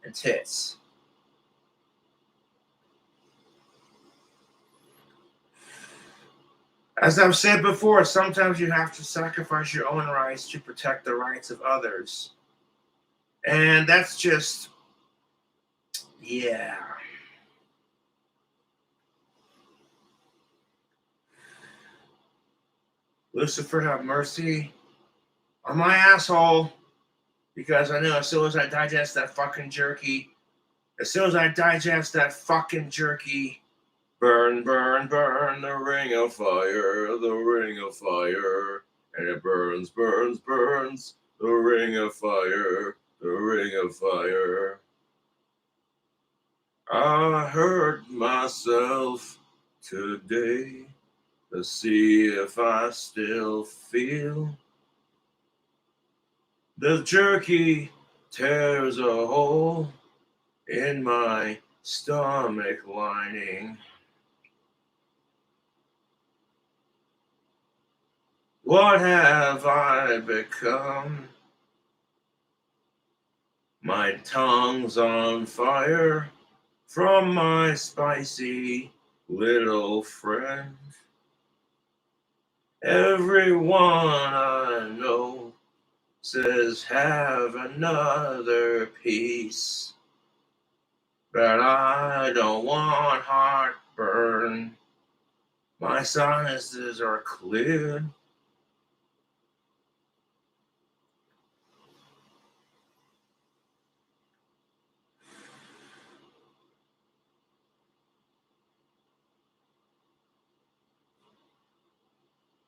and tits. As I've said before, sometimes you have to sacrifice your own rights to protect the rights of others. And that's just, yeah. Lucifer, have mercy on my asshole, because I know as soon as I digest that fucking jerky, burn, burn, burn, the ring of fire, and it burns, burns, burns, the ring of fire, the ring of fire. I hurt myself today to see if I still feel. The jerky tears a hole in my stomach lining. What have I become? My tongue's on fire from my spicy little friend. Everyone I know says have another piece, but I don't want heartburn. My sinuses are cleared.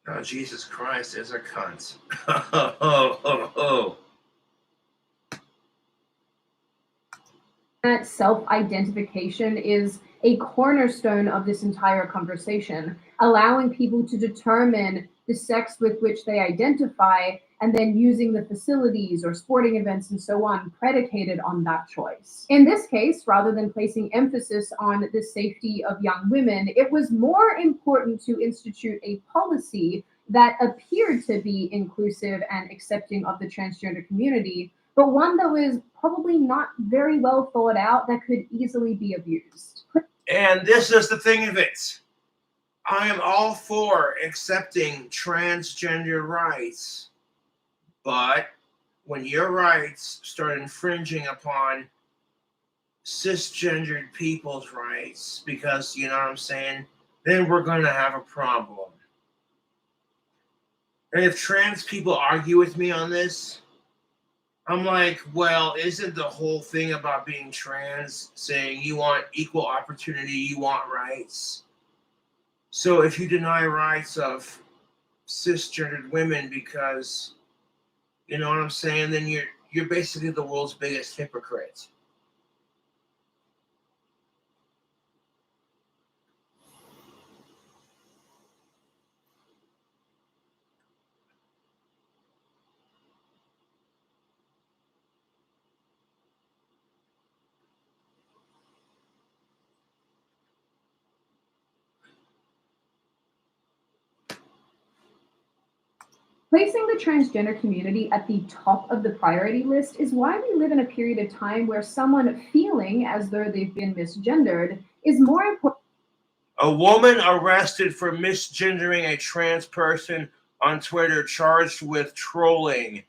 Oh, Jesus Christ is a cunt. Oh. Self-identification is a cornerstone of this entire conversation, allowing people to determine the sex with which they identify and then using the facilities or sporting events and so on predicated on that choice. In this case, rather than placing emphasis on the safety of young women, it was more important to institute a policy that appeared to be inclusive and accepting of the transgender community, but one that was probably not very well thought out that could easily be abused. And this is the thing of it. I am all for accepting transgender rights, but when your rights start infringing upon cisgendered people's rights, because, you know what I'm saying, then we're going to have a problem. And if trans people argue with me on this, I'm like, well, isn't the whole thing about being trans saying you want equal opportunity, you want rights? So if you deny rights of cisgendered women because, you know what I'm saying, then you're basically the world's biggest hypocrite. Placing the transgender community at the top of the priority list is why we live in a period of time where someone feeling as though they've been misgendered is more important. A woman arrested for misgendering a trans person on Twitter charged with trolling.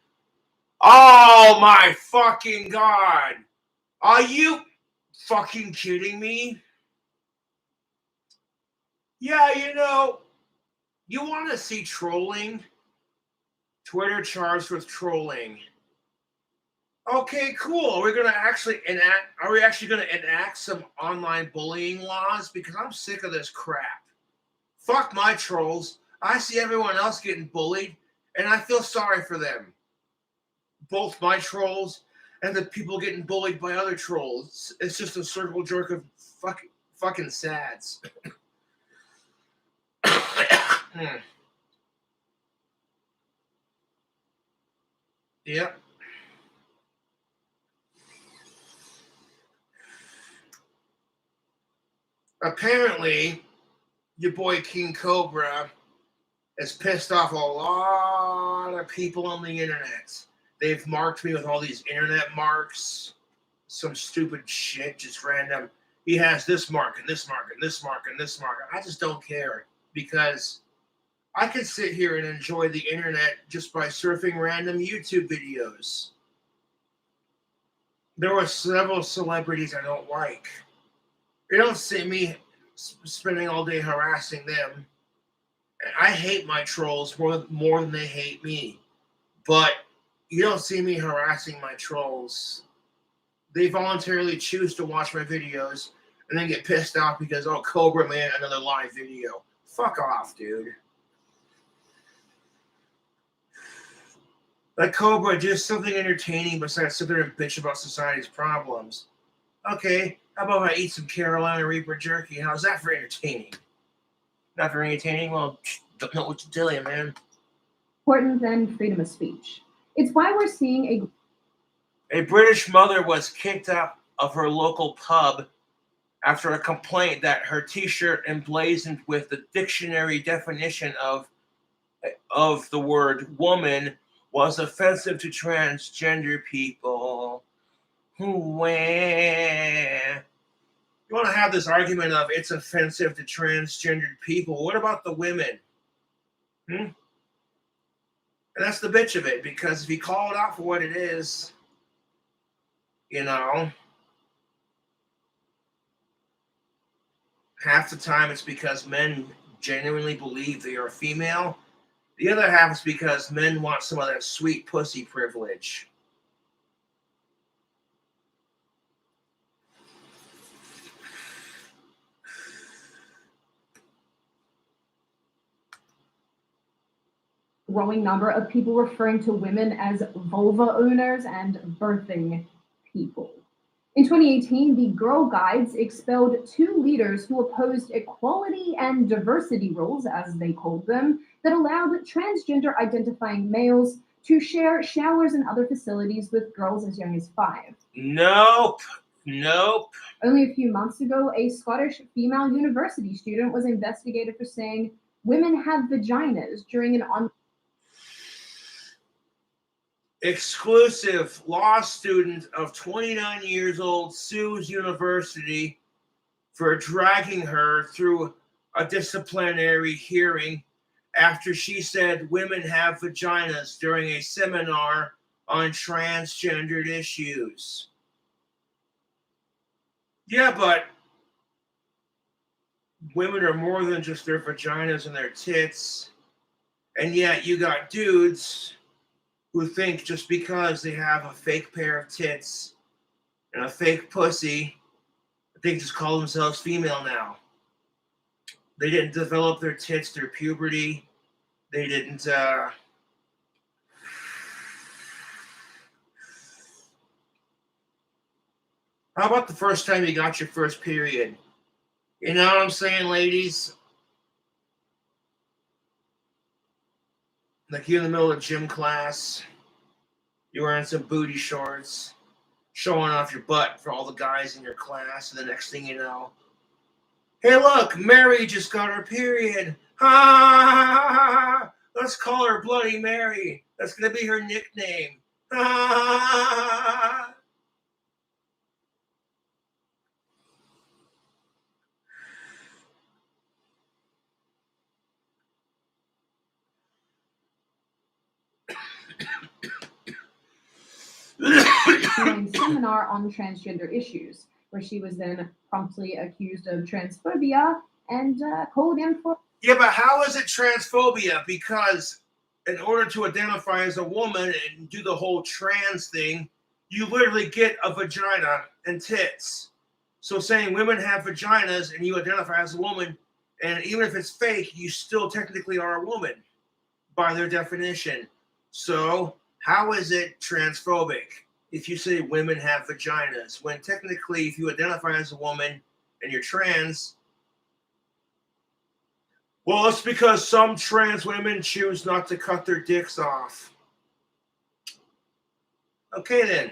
Oh my fucking God. Are you fucking kidding me? Yeah, you know, you want to see trolling? Twitter charged with trolling. Okay, cool. Are we going to enact some online bullying laws? Because I'm sick of this crap. Fuck my trolls. I see everyone else getting bullied, and I feel sorry for them. Both my trolls and the people getting bullied by other trolls. It's just a circle jerk of fucking sads. Yep. Apparently, your boy King Cobra has pissed off a lot of people on the internet. They've marked me with all these internet marks, some stupid shit, just random. He has this mark and this mark and this mark and this mark. I just don't care because I can sit here and enjoy the internet just by surfing random YouTube videos. There were several celebrities I don't like. You don't see me spending all day harassing them. I hate my trolls more than they hate me. But you don't see me harassing my trolls. They voluntarily choose to watch my videos and then get pissed off because, oh, Cobra Man, another live video. Fuck off, dude. Like, Cobra, just something entertaining besides sit there and bitch about society's problems. Okay, how about I eat some Carolina Reaper jerky? How's that for entertaining? Not very entertaining? Well, don't know what to tell you, man. Important than freedom of speech. It's why we're seeing a British mother was kicked out of her local pub after a complaint that her t-shirt emblazoned with the dictionary definition of the word woman was offensive to transgender people. You want to have this argument of it's offensive to transgendered people. What about the women? And that's the bitch of it, because if you call it out for what it is, you know, half the time it's because men genuinely believe they are female. The other half is because men want some of that sweet pussy privilege. growing number of people referring to women as vulva owners and birthing people. In 2018, the Girl Guides expelled 2 leaders who opposed equality and diversity rules, as they called them, that allowed transgender identifying males to share showers and other facilities with girls as young as 5. Nope. Only a few months ago, a Scottish female university student was investigated for saying women have vaginas during an on. Exclusive law student of 29 years old sues university for dragging her through a disciplinary hearing after she said women have vaginas during a seminar on transgendered issues. Yeah, but women are more than just their vaginas and their tits. And yet you got dudes who think just because they have a fake pair of tits and a fake pussy, they just call themselves female now. They didn't develop their tits through puberty. They didn't, How about the first time you got your first period? You know what I'm saying, ladies? Like you're in the middle of gym class, you're wearing some booty shorts, showing off your butt for all the guys in your class, and the next thing you know, hey look, Mary just got her period. Ah, let's call her Bloody Mary. That's gonna be her nickname. Ah. Seminar on transgender issues, where she was then promptly accused of transphobia and called in for. Yeah, but how is it transphobia? Because in order to identify as a woman and do the whole trans thing, you literally get a vagina and tits. So saying women have vaginas and you identify as a woman, and even if it's fake, you still technically are a woman by their definition. So how is it transphobic if you say women have vaginas, when technically if you identify as a woman and you're trans, well, it's because some trans women choose not to cut their dicks off. Okay, then.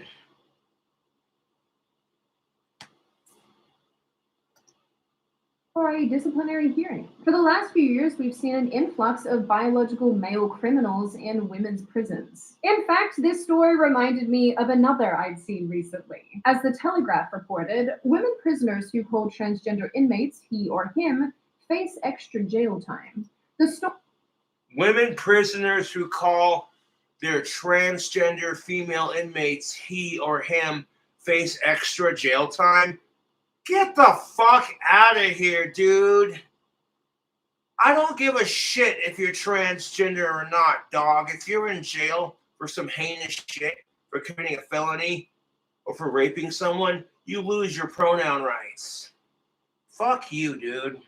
For a disciplinary hearing. For the last few years, we've seen an influx of biological male criminals in women's prisons. In fact, this story reminded me of another I'd seen recently. As the Telegraph reported, women prisoners who call transgender inmates he or him face extra jail time. Women prisoners who call their transgender female inmates he or him face extra jail time? Get the fuck out of here, dude. I don't give a shit if you're transgender or not, dog. If you're in jail for some heinous shit, for committing a felony, or for raping someone, you lose your pronoun rights. Fuck you, dude.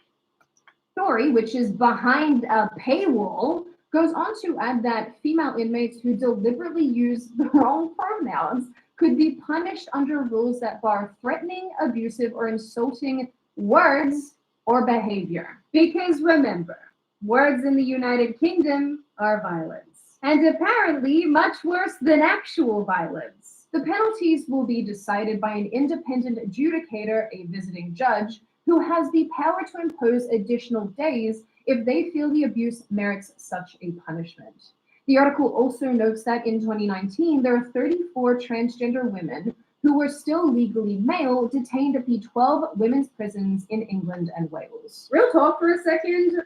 Story, which is behind a paywall, goes on to add that female inmates who deliberately use the wrong pronouns could be punished under rules that bar threatening, abusive, or insulting words or behavior. Because remember, words in the United Kingdom are violence, and apparently much worse than actual violence. The penalties will be decided by an independent adjudicator, a visiting judge, who has the power to impose additional days if they feel the abuse merits such a punishment. The article also notes that in 2019, there are 34 transgender women who were still legally male detained at the 12 women's prisons in England and Wales. Real talk for a second.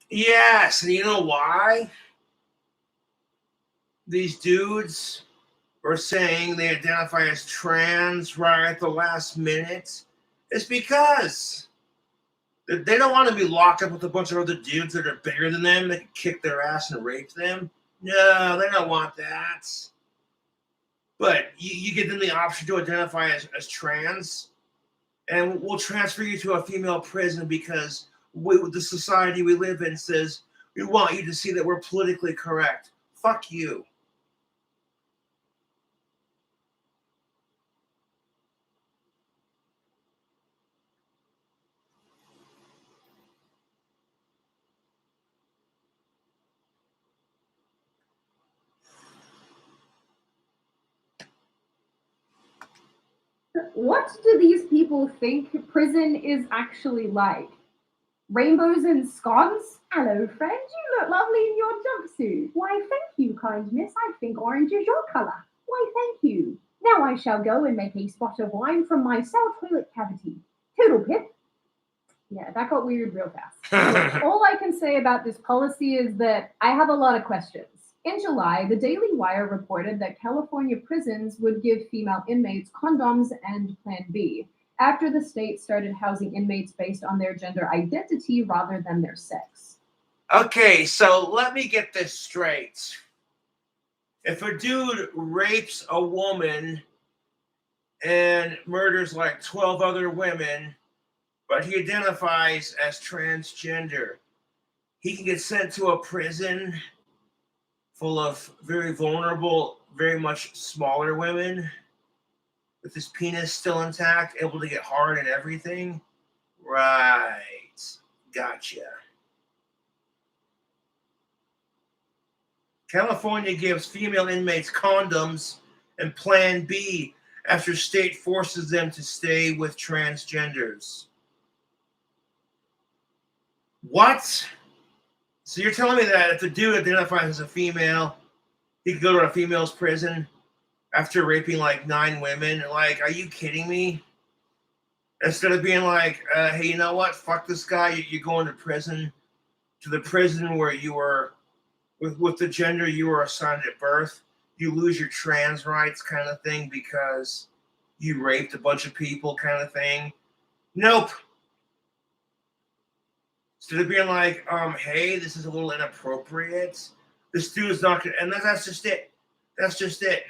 Yes, and you know why? These dudes are saying they identify as trans right at the last minute. It's because they don't want to be locked up with a bunch of other dudes that are bigger than them that can kick their ass and rape them. No, they don't want that. But you give them the option to identify as trans, and we'll transfer you to a female prison because the society we live in says we want you to see that we're politically correct. Fuck you. What do these people think prison is actually like? Rainbows and scones? Hello, friend. You look lovely in your jumpsuit. Why, thank you, kind miss. I think orange is your colour. Why, thank you. Now I shall go and make a spot of wine from my cell toilet cavity. Toodle pip. Yeah, that got weird real fast. All I can say about this policy is that I have a lot of questions. In July, the Daily Wire reported that California prisons would give female inmates condoms and Plan B after the state started housing inmates based on their gender identity rather than their sex. Okay, so let me get this straight. If a dude rapes a woman and murders like 12 other women, but he identifies as transgender, he can get sent to a prison full of very vulnerable, very much smaller women with his penis still intact, able to get hard and everything. Right. Gotcha. California gives female inmates condoms and Plan B after state forces them to stay with transgenders. What? So you're telling me that if the dude identifies as a female, he could go to a female's prison after raping like 9 women? Like, are you kidding me? Instead of being like, hey, you know what? Fuck this guy. You're going to prison, to the prison where you were, with the gender you were assigned at birth. You lose your trans rights kind of thing because you raped a bunch of people kind of thing. Nope. Instead of being like, hey, this is a little inappropriate. This dude is not gonna, and that's just it. That's just it.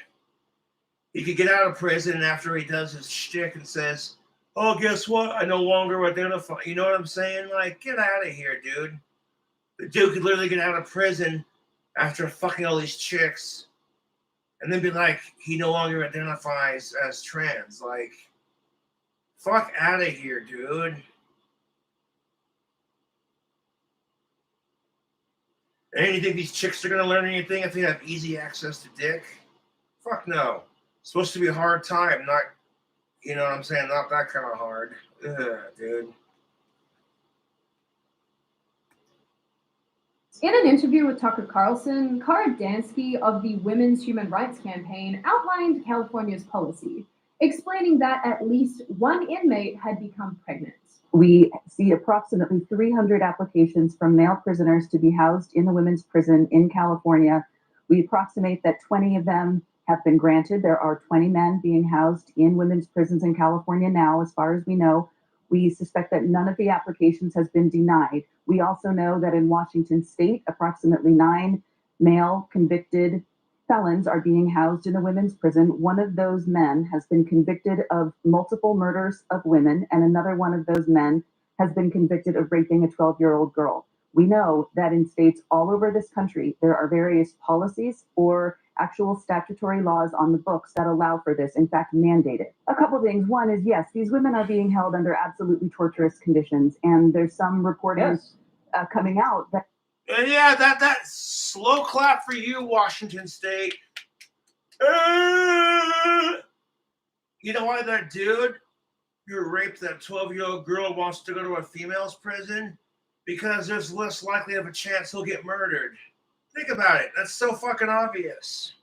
He could get out of prison and after he does his shtick and says, oh, guess what? I no longer identify. You know what I'm saying? Like, get out of here, dude. The dude could literally get out of prison after fucking all these chicks and then be like, he no longer identifies as trans. Like, fuck out of here, dude. And you think these chicks are going to learn anything if they have easy access to dick? Fuck no. It's supposed to be a hard time, not, you know what I'm saying? Not that kind of hard. Ugh, dude. In an interview with Tucker Carlson, Kara Dansky of the Women's Human Rights Campaign outlined California's policy, explaining that at least one inmate had become pregnant. We see approximately 300 applications from male prisoners to be housed in the women's prison in California. We approximate that 20 of them have been granted. There are 20 men being housed in women's prisons in California now, as far as we know. We suspect that none of the applications has been denied. We also know that in Washington state, approximately 9 male convicted felons are being housed in a women's prison. One of those men has been convicted of multiple murders of women, and another one of those men has been convicted of raping a 12-year-old girl. We know that in states all over this country, there are various policies or actual statutory laws on the books that allow for this, in fact, mandate it. A couple things. One is, yes, these women are being held under absolutely torturous conditions, and there's some reporting coming out that yeah, that slow clap for you, Washington State. You know why that dude who raped that 12-year-old girl wants to go to a female's prison? Because there's less likely of a chance he'll get murdered. Think about it. That's so fucking obvious.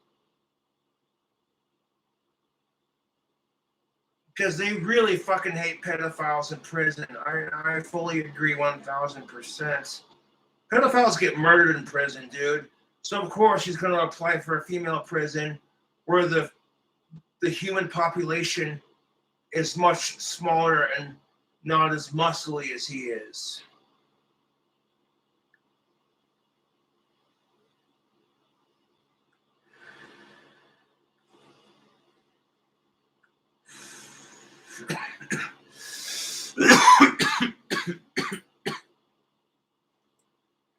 Because they really fucking hate pedophiles in prison. I fully agree 1,000%. Pedophiles get murdered in prison, dude. So of course he's going to apply for a female prison where the human population is much smaller and not as muscly as he is.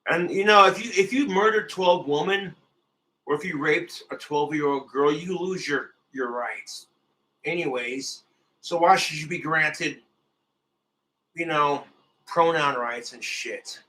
And you know, if you murdered 12 women, or if you raped a 12-year-old girl, you lose your rights, anyways. So why should you be granted, you know, pronoun rights and shit?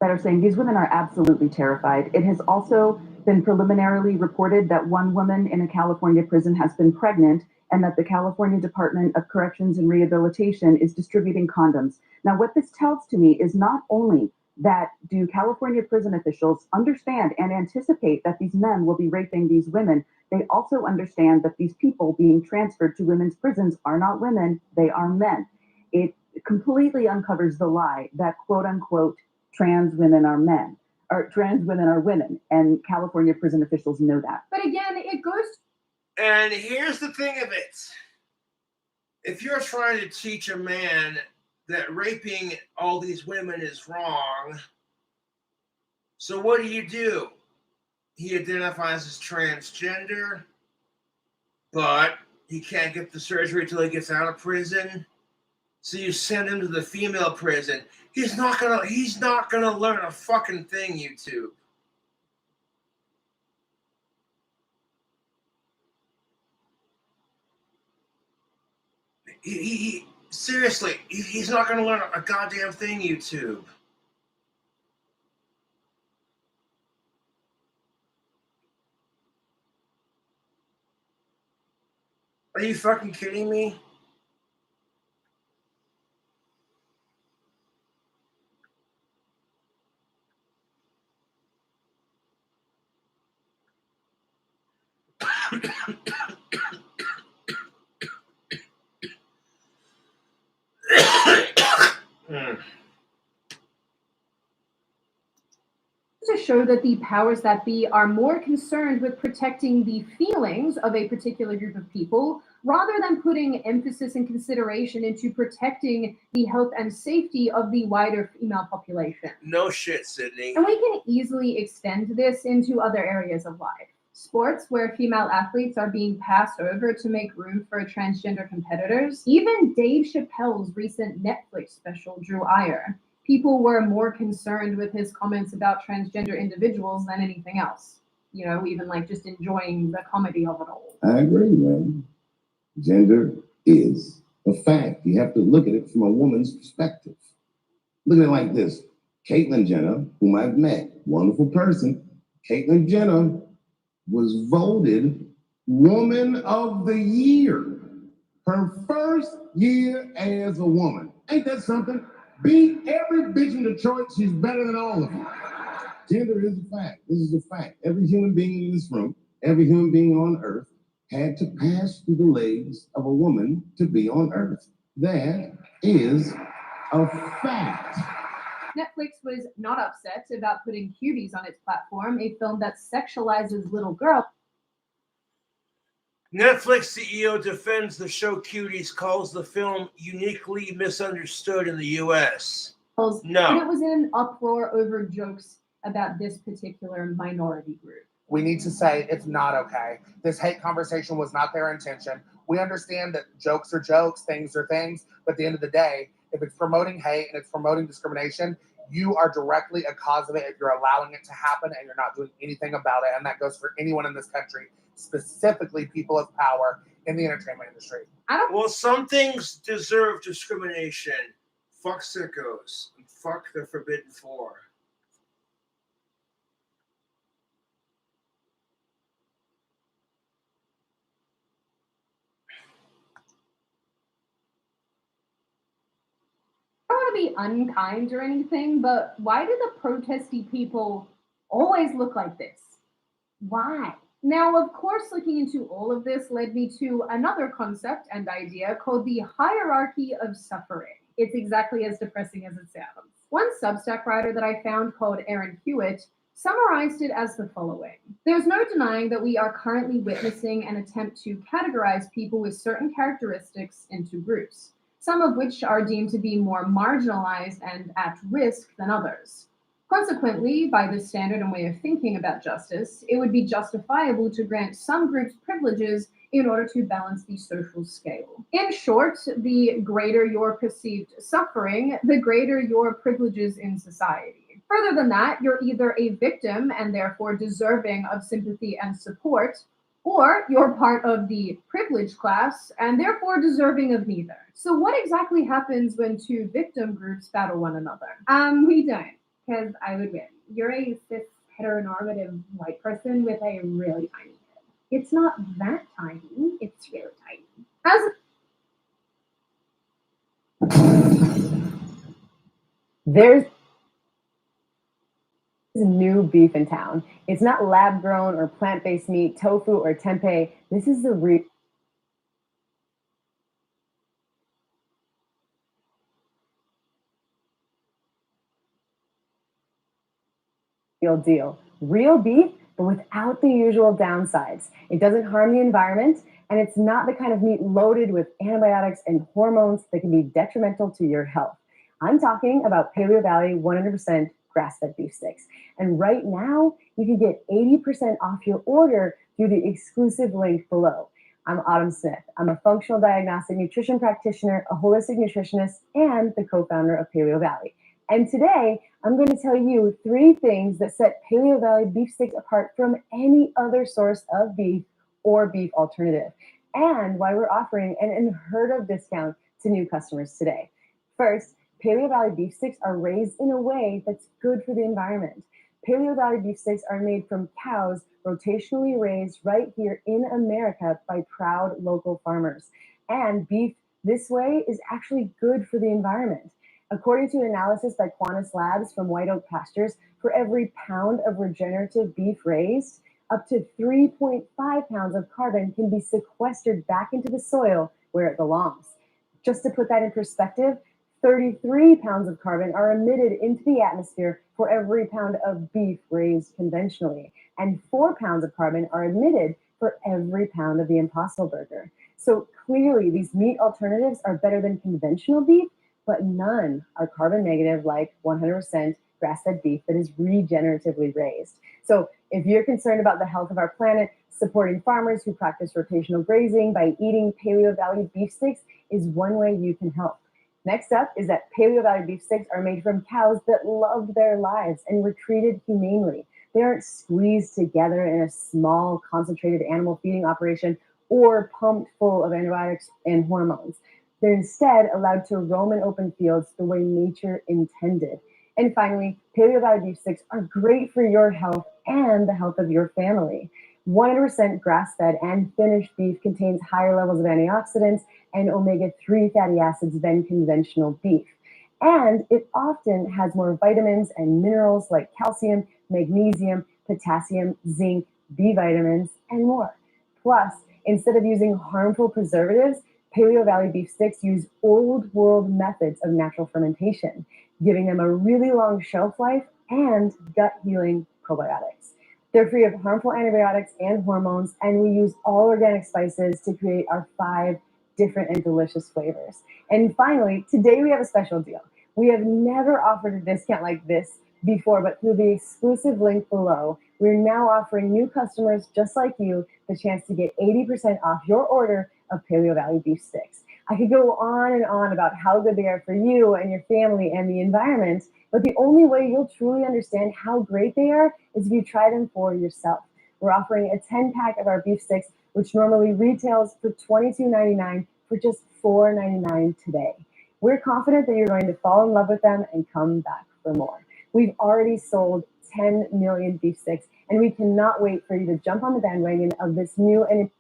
that are saying these women are absolutely terrified. It has also been preliminarily reported that one woman in a California prison has been pregnant, and that the California Department of Corrections and Rehabilitation is distributing condoms. Now, what this tells to me is not only that do California prison officials understand and anticipate that these men will be raping these women, they also understand that these people being transferred to women's prisons are not women, they are men. It completely uncovers the lie that quote unquote trans women are men, or trans women are women, and California prison officials know that. But again, it goes. And here's the thing of it. If you're trying to teach a man that raping all these women is wrong, so what do? He identifies as transgender, but he can't get the surgery until he gets out of prison. So you send him to the female prison. He's not gonna learn a fucking thing, YouTube. He seriously, he's not gonna learn a goddamn thing, YouTube. Are you fucking kidding me? To show that the powers that be are more concerned with protecting the feelings of a particular group of people rather than putting emphasis and consideration into protecting the health and safety of the wider female population. No shit, Sydney. And we can easily extend this into other areas of life. Sports where female athletes are being passed over to make room for transgender competitors. Even Dave Chappelle's recent Netflix special drew ire. People were more concerned with his comments about transgender individuals than anything else. You know, even like just enjoying the comedy of it all. I agree, man. Gender is a fact. You have to look at it from a woman's perspective. Look at it like this. Caitlyn Jenner, whom I've met, wonderful person. Caitlyn Jenner was voted Woman of the Year. Her first year as a woman. Ain't that something? Beat every bitch in Detroit. She's better than all of them. Gender is a fact. This is a fact. Every human being in this room, every human being on earth had to pass through the legs of a woman to be on earth. That is a fact. Netflix was not upset about putting Cuties on its platform, a film that sexualizes little girls. Netflix CEO defends the show Cuties, calls the film uniquely misunderstood in the U.S. But No. it was in an uproar over jokes about this particular minority group. We need to say it's not okay. This hate conversation was not their intention. We understand that jokes are jokes, things are things, but at the end of the day, if it's promoting hate and it's promoting discrimination, you are directly a cause of it if you're allowing it to happen and you're not doing anything about it. And that goes for anyone in this country, specifically people of power in the entertainment industry. Well, some things deserve discrimination. Fuck sickos. And fuck the Forbidden Four. I don't want to be unkind or anything, but why do the protesty people always look like this? Why? Now, of course, looking into all of this led me to another concept and idea called the hierarchy of suffering. It's exactly as depressing as it sounds. One Substack writer that I found called Aaron Hewitt summarized it as the following. There's no denying that we are currently witnessing an attempt to categorize people with certain characteristics into groups, some of which are deemed to be more marginalized and at risk than others. Consequently, by this standard and way of thinking about justice, it would be justifiable to grant some groups privileges in order to balance the social scale. In short, the greater your perceived suffering, the greater your privileges in society. Further than that, you're either a victim and therefore deserving of sympathy and support, or you're part of the privileged class and therefore deserving of neither. So what exactly happens when two victim groups battle one another? We don't, because I would win. You're a cis heteronormative white person with a really tiny head. It's not that tiny, it's really tiny. As There's new beef in town. It's not lab grown or plant based meat, tofu or tempeh. This is the real deal. Real beef, but without the usual downsides. It doesn't harm the environment, and it's not the kind of meat loaded with antibiotics and hormones that can be detrimental to your health. I'm talking about Paleo Valley 100% grass-fed beef sticks. And right now, you can get 80% off your order through the exclusive link below. I'm Autumn Smith. I'm a functional diagnostic nutrition practitioner, a holistic nutritionist, and the co-founder of Paleo Valley. And today, I'm going to tell you 3 things that set Paleo Valley beef sticks apart from any other source of beef or beef alternative, and why we're offering an unheard of discount to new customers today. First, Paleo Valley beef sticks are raised in a way that's good for the environment. Paleo Valley beef sticks are made from cows rotationally raised right here in America by proud local farmers. And beef this way is actually good for the environment. According to an analysis by Qantas Labs from White Oak Pastures, for every pound of regenerative beef raised, up to 3.5 pounds of carbon can be sequestered back into the soil where it belongs. Just to put that in perspective, 33 pounds of carbon are emitted into the atmosphere for every pound of beef raised conventionally, and 4 pounds of carbon are emitted for every pound of the Impossible Burger. So clearly, these meat alternatives are better than conventional beef, but none are carbon negative like 100% grass-fed beef that is regeneratively raised. So if you're concerned about the health of our planet, supporting farmers who practice rotational grazing by eating Paleo Valley beef sticks is one way you can help. Next up is that Paleo Valley beef sticks are made from cows that loved their lives and were treated humanely. They aren't squeezed together in a small, concentrated animal feeding operation or pumped full of antibiotics and hormones. They're instead allowed to roam in open fields the way nature intended. And finally, Paleo Valley beef sticks are great for your health and the health of your family. 100% grass-fed and finished beef contains higher levels of antioxidants and omega-3 fatty acids than conventional beef. And it often has more vitamins and minerals like calcium, magnesium, potassium, zinc, B vitamins, and more. Plus, instead of using harmful preservatives, Paleo Valley beef sticks use old world methods of natural fermentation, giving them a really long shelf life and gut healing probiotics. They're free of harmful antibiotics and hormones, and we use all organic spices to create our 5 different and delicious flavors. And finally, today we have a special deal. We have never offered a discount like this before, but through the exclusive link below, we're now offering new customers just like you the chance to get 80% off your order of Paleo Valley beef sticks. I could go on and on about how good they are for you and your family and the environment, but the only way you'll truly understand how great they are is if you try them for yourself. We're offering a 10-pack of our beef sticks, which normally retails for $22.99 for just $4.99 today. We're confident that you're going to fall in love with them and come back for more. We've already sold 10 million beef sticks, and we cannot wait for you to jump on the bandwagon of this new and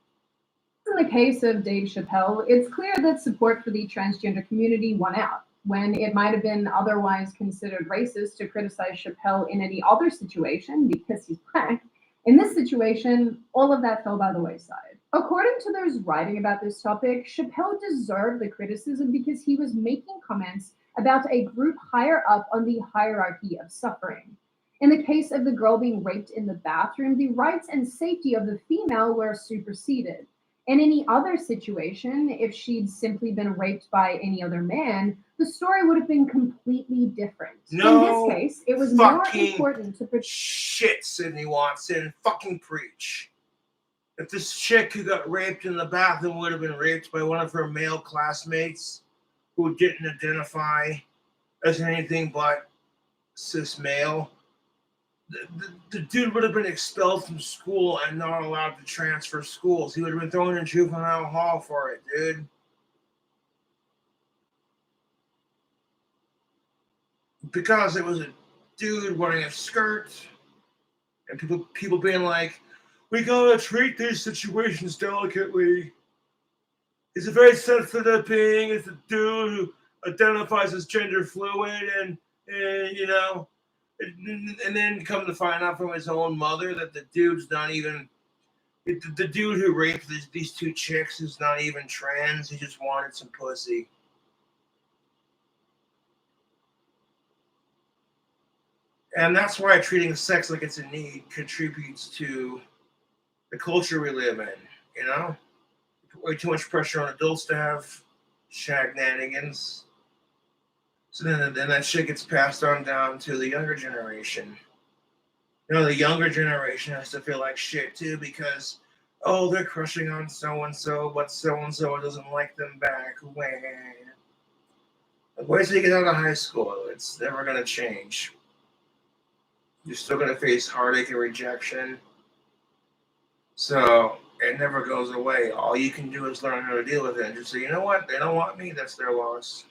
in the case of Dave Chappelle, it's clear that support for the transgender community won out, when it might have been otherwise considered racist to criticize Chappelle in any other situation because he's black. In this situation, all of that fell by the wayside. According to those writing about this topic, Chappelle deserved the criticism because he was making comments about a group higher up on the hierarchy of suffering. In the case of the girl being raped in the bathroom, the rights and safety of the female were superseded. In any other situation, if she'd simply been raped by any other man, the story would have been completely different. No, in this case, it was more fucking important to shit, Sydney Watson. Fucking preach. If this chick who got raped in the bathroom would have been raped by one of her male classmates who didn't identify as anything but cis male, the dude would have been expelled from school and not allowed to transfer schools. He would have been thrown in juvenile hall for it, dude. Because it was a dude wearing a skirt and people being like, we gotta treat these situations delicately. He's a very sensitive being. It's a dude who identifies as gender fluid, and you know, and then come to find out from his own mother that the dude's not even the dude who raped these two chicks is not even trans. He just wanted some pussy. And that's why treating sex like it's a need contributes to the culture we live in, you know? Way too much pressure on adults to have shagnanigans. So then that shit gets passed on down to the younger generation. You know, the younger generation has to feel like shit too because, oh, they're crushing on so-and-so, but so-and-so doesn't like them back. Wait till you get out of high school. It's never going to change. You're still going to face heartache and rejection. So it never goes away. All you can do is learn how to deal with it and just say, you know what? They don't want me. That's their loss.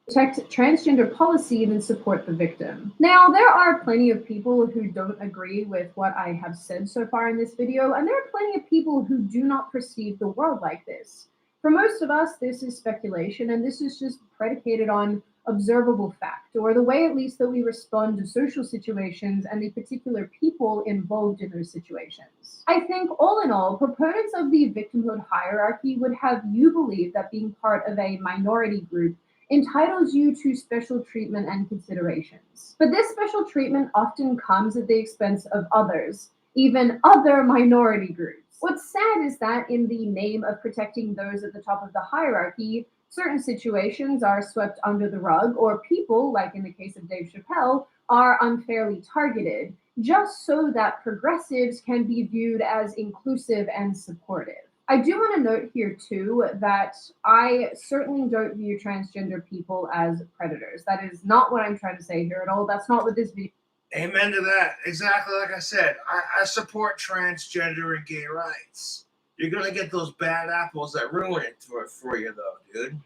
Protect transgender policy and then support the victim. Now, there are plenty of people who don't agree with what I have said so far in this video, and there are plenty of people who do not perceive the world like this. For most of us, this is speculation, and this is just predicated on observable fact, or the way at least that we respond to social situations and the particular people involved in those situations. I think all in all, proponents of the victimhood hierarchy would have you believe that being part of a minority group entitles you to special treatment and considerations. But this special treatment often comes at the expense of others, even other minority groups. What's sad is that in the name of protecting those at the top of the hierarchy, certain situations are swept under the rug, or people, like in the case of Dave Chappelle, are unfairly targeted, just so that progressives can be viewed as inclusive and supportive. I do want to note here, too, that I certainly don't view transgender people as predators. That is not what I'm trying to say here at all. That's not what this video. Amen to that. Exactly like I said. I support transgender and gay rights. You're going to get those bad apples that ruin it for you, though, dude.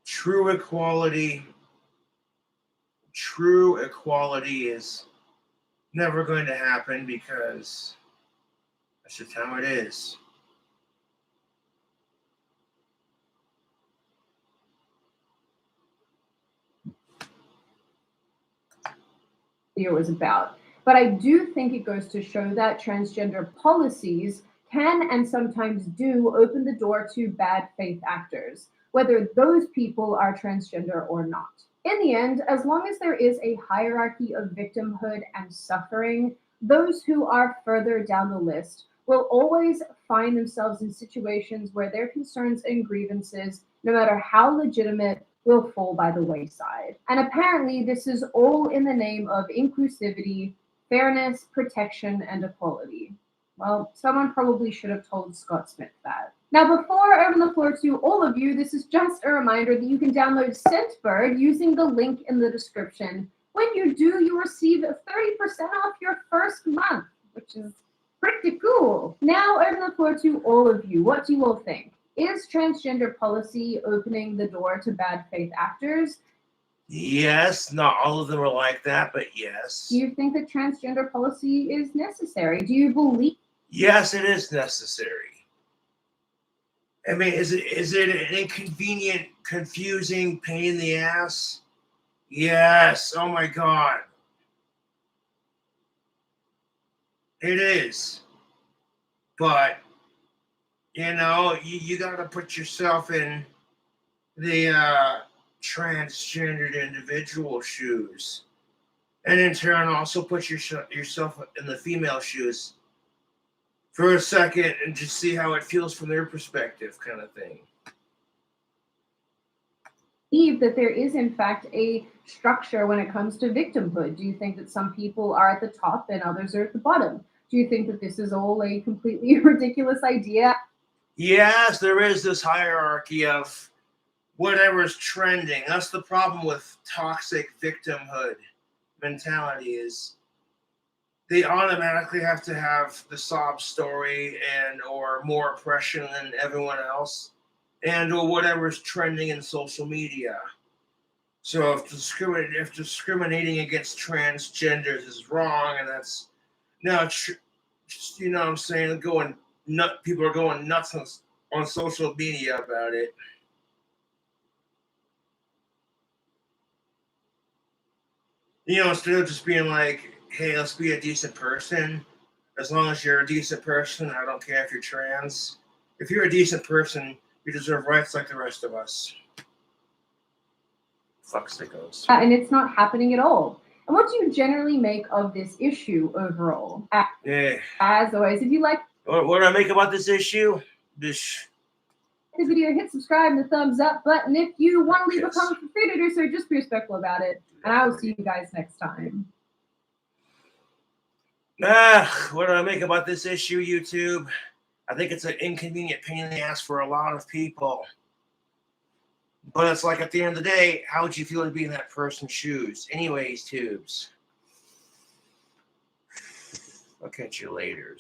True equality is never going to happen because that's just how it is. Video is about. But I do think it goes to show that transgender policies can and sometimes do open the door to bad faith actors, whether those people are transgender or not. In the end, as long as there is a hierarchy of victimhood and suffering, those who are further down the list will always find themselves in situations where their concerns and grievances, no matter how legitimate, will fall by the wayside. And apparently, this is all in the name of inclusivity, fairness, protection, and equality. Well, someone probably should have told Scott Smith that. Now, before I open the floor to all of you, this is just a reminder that you can download Scentbird using the link in the description. When you do, you receive 30% off your first month, which is pretty cool. Now, I open the floor to all of you. What do you all think? Is transgender policy opening the door to bad faith actors? Yes, not all of them are like that, but yes. Do you think that transgender policy is necessary? Do you believe? Yes, it is necessary. I mean, is it an inconvenient, confusing pain in the ass? Yes. Oh my God. It is. But, you know, you got to put yourself in the transgendered individual shoes. And in turn, also put yourself in the female shoes for a second and just see how it feels from their perspective, kind of thing. That there is, in fact, a structure when it comes to victimhood? Do you think that some people are at the top and others are at the bottom? Do you think that this is all a completely ridiculous idea? Yes, there is this hierarchy of whatever's trending. That's the problem with toxic victimhood mentality is they automatically have to have the sob story and or more oppression than everyone else, and or whatever's trending in social media. So if discriminating against transgenders is wrong, and that's now, you know what I'm saying, people are going nuts on social media about it. You know, instead of just being like, hey, let's be a decent person. As long as you're a decent person, I don't care if you're trans. If you're a decent person, you deserve rights like the rest of us. Fuck sickos. And it's not happening at all. And what do you generally make of this issue overall? Yeah. As always, if you like What do I make about this issue? the video, hit subscribe and the thumbs up button. If you want to leave a comment, feel free to do so. Just be respectful about it. And I will see you guys next time. What do I make about this issue, YouTube? I think it's an inconvenient pain in the ass for a lot of people. But it's like, at the end of the day, how would you feel to be in that person's shoes? Anyways, tubes. I'll catch you later.